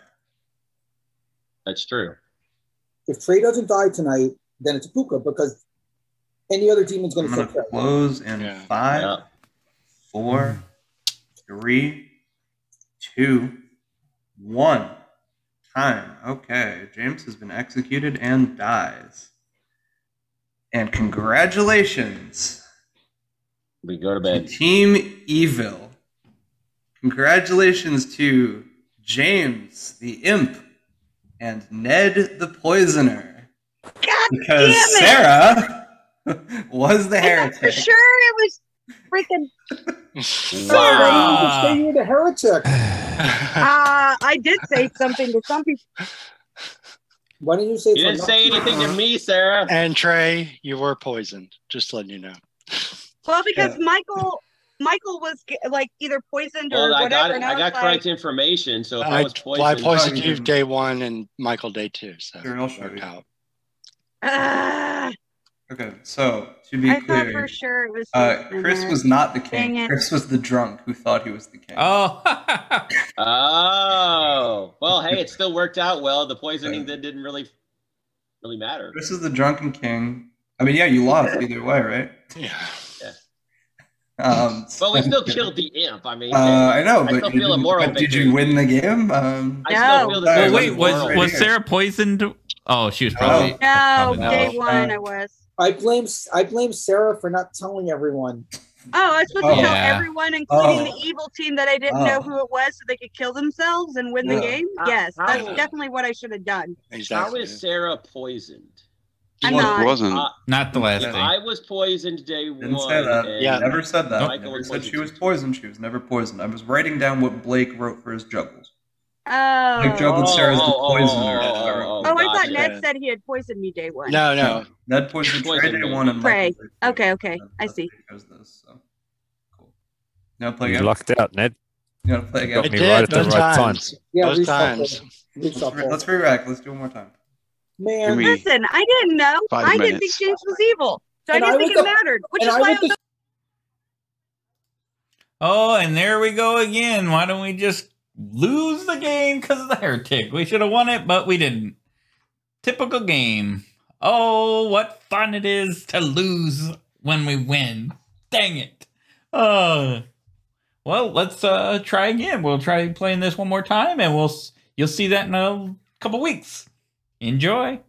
[SPEAKER 5] That's true.
[SPEAKER 3] If Trey doesn't die tonight, then it's a puka because any other demon's going to
[SPEAKER 2] I'm going to close in 5, 4, 3, 2, 1. Time. Okay, James has been executed and dies. And congratulations.
[SPEAKER 5] We go to bed.
[SPEAKER 2] Team Evil. Congratulations to James the Imp and Ned the Poisoner.
[SPEAKER 9] God
[SPEAKER 2] because
[SPEAKER 9] damn it.
[SPEAKER 2] Sarah was the heretic.
[SPEAKER 9] For sure it was freaking
[SPEAKER 3] Wow. You were the heretic.
[SPEAKER 9] I did say something to some people.
[SPEAKER 3] Why didn't you say
[SPEAKER 5] You didn't say anything to me, Sarah.
[SPEAKER 8] And Trey, you were poisoned. Just letting you know.
[SPEAKER 9] Well, because Michael was like either poisoned or
[SPEAKER 5] Well,
[SPEAKER 9] whatever.
[SPEAKER 5] I got correct information, so if I was poisoned,
[SPEAKER 8] I poisoned you day 1 and Michael day 2. So
[SPEAKER 2] Sure, I'll show you.
[SPEAKER 8] out.
[SPEAKER 2] Okay, so to be
[SPEAKER 9] I thought
[SPEAKER 2] clear,
[SPEAKER 9] for sure it was. Jason
[SPEAKER 2] Chris
[SPEAKER 9] there.
[SPEAKER 2] was not the
[SPEAKER 9] Dang
[SPEAKER 2] king.
[SPEAKER 9] it.
[SPEAKER 2] Chris was the drunk who thought he was the king.
[SPEAKER 1] Oh.
[SPEAKER 5] Oh, well, hey, it still worked out well. The poisoning that didn't really matter.
[SPEAKER 2] Chris is the drunken king. I mean, yeah, you lost either way, right?
[SPEAKER 8] Yeah.
[SPEAKER 5] Well, we still killed the imp. I mean,
[SPEAKER 2] I know,
[SPEAKER 5] I
[SPEAKER 2] but
[SPEAKER 5] still feel a moral
[SPEAKER 2] did
[SPEAKER 5] victory.
[SPEAKER 2] you win the game?
[SPEAKER 5] I still feel that
[SPEAKER 1] Well,
[SPEAKER 5] there's
[SPEAKER 1] wait,
[SPEAKER 5] a moral
[SPEAKER 1] was
[SPEAKER 5] victory.
[SPEAKER 1] Sarah poisoned? Oh, she was probably.
[SPEAKER 9] No,
[SPEAKER 1] probably
[SPEAKER 9] day
[SPEAKER 1] not.
[SPEAKER 9] one I was.
[SPEAKER 3] I blame Sarah for not telling everyone.
[SPEAKER 9] Oh, I was supposed to tell
[SPEAKER 1] Yeah.
[SPEAKER 9] everyone, including the
[SPEAKER 3] Oh.
[SPEAKER 9] evil team, that I didn't know who it was, so they could kill themselves and win the
[SPEAKER 2] Yeah.
[SPEAKER 9] game.
[SPEAKER 5] How-
[SPEAKER 9] Yes, that's
[SPEAKER 5] how-
[SPEAKER 9] definitely what I should have done.
[SPEAKER 5] How
[SPEAKER 8] Exactly.
[SPEAKER 5] is Sarah poisoned?
[SPEAKER 9] I'm
[SPEAKER 10] Well,
[SPEAKER 9] not.
[SPEAKER 10] it wasn't.
[SPEAKER 1] Not the last
[SPEAKER 5] If
[SPEAKER 1] thing.
[SPEAKER 5] I was poisoned day
[SPEAKER 2] Didn't
[SPEAKER 5] one,
[SPEAKER 2] say that.
[SPEAKER 5] and
[SPEAKER 8] Yeah.
[SPEAKER 2] Never said that.
[SPEAKER 5] Michael
[SPEAKER 2] Never
[SPEAKER 5] was
[SPEAKER 2] said she
[SPEAKER 5] poisoned.
[SPEAKER 2] was poisoned. She was never poisoned. I was writing down what Blake wrote for his juggles.
[SPEAKER 9] Oh.
[SPEAKER 2] Blake juggled Sarah's the poisoner.
[SPEAKER 9] Oh, I thought
[SPEAKER 5] gotcha.
[SPEAKER 9] Ned said he had poisoned me day one.
[SPEAKER 8] No.
[SPEAKER 2] Ned poisoned Trey
[SPEAKER 5] Poisoned
[SPEAKER 2] day
[SPEAKER 5] me.
[SPEAKER 2] one and
[SPEAKER 9] Trey.
[SPEAKER 2] Michael day two.
[SPEAKER 9] Okay, okay. I
[SPEAKER 2] That's
[SPEAKER 9] see.
[SPEAKER 2] why he chose this. So. Cool. You want to play
[SPEAKER 4] You
[SPEAKER 2] again?
[SPEAKER 4] lucked out, Ned.
[SPEAKER 2] You want to play
[SPEAKER 4] Got
[SPEAKER 2] again?
[SPEAKER 4] me
[SPEAKER 8] did,
[SPEAKER 4] right at the
[SPEAKER 8] both
[SPEAKER 4] right time.
[SPEAKER 8] times.
[SPEAKER 3] Yeah,
[SPEAKER 8] Both
[SPEAKER 3] reshuffle.
[SPEAKER 8] times.
[SPEAKER 3] Reshuffle.
[SPEAKER 2] Let's re-rack. Let's do it one more time.
[SPEAKER 3] Man,
[SPEAKER 10] Give me-
[SPEAKER 9] Listen, I didn't know.
[SPEAKER 10] 5
[SPEAKER 9] I didn't think
[SPEAKER 10] minutes.
[SPEAKER 9] James was evil. So I
[SPEAKER 3] And
[SPEAKER 9] didn't
[SPEAKER 3] I
[SPEAKER 9] think
[SPEAKER 3] was
[SPEAKER 9] it mattered. Which
[SPEAKER 3] and
[SPEAKER 9] is
[SPEAKER 3] I
[SPEAKER 9] why
[SPEAKER 3] was
[SPEAKER 9] I'm
[SPEAKER 3] the
[SPEAKER 1] Oh, and there we go again. Why don't we just lose the game because of the heretic? We should have won it, but we didn't. Typical game. Oh, what fun it is to lose when we win. Dang it. Well, let's try again. We'll try playing this one more time, and you'll see that in a couple weeks. Enjoy.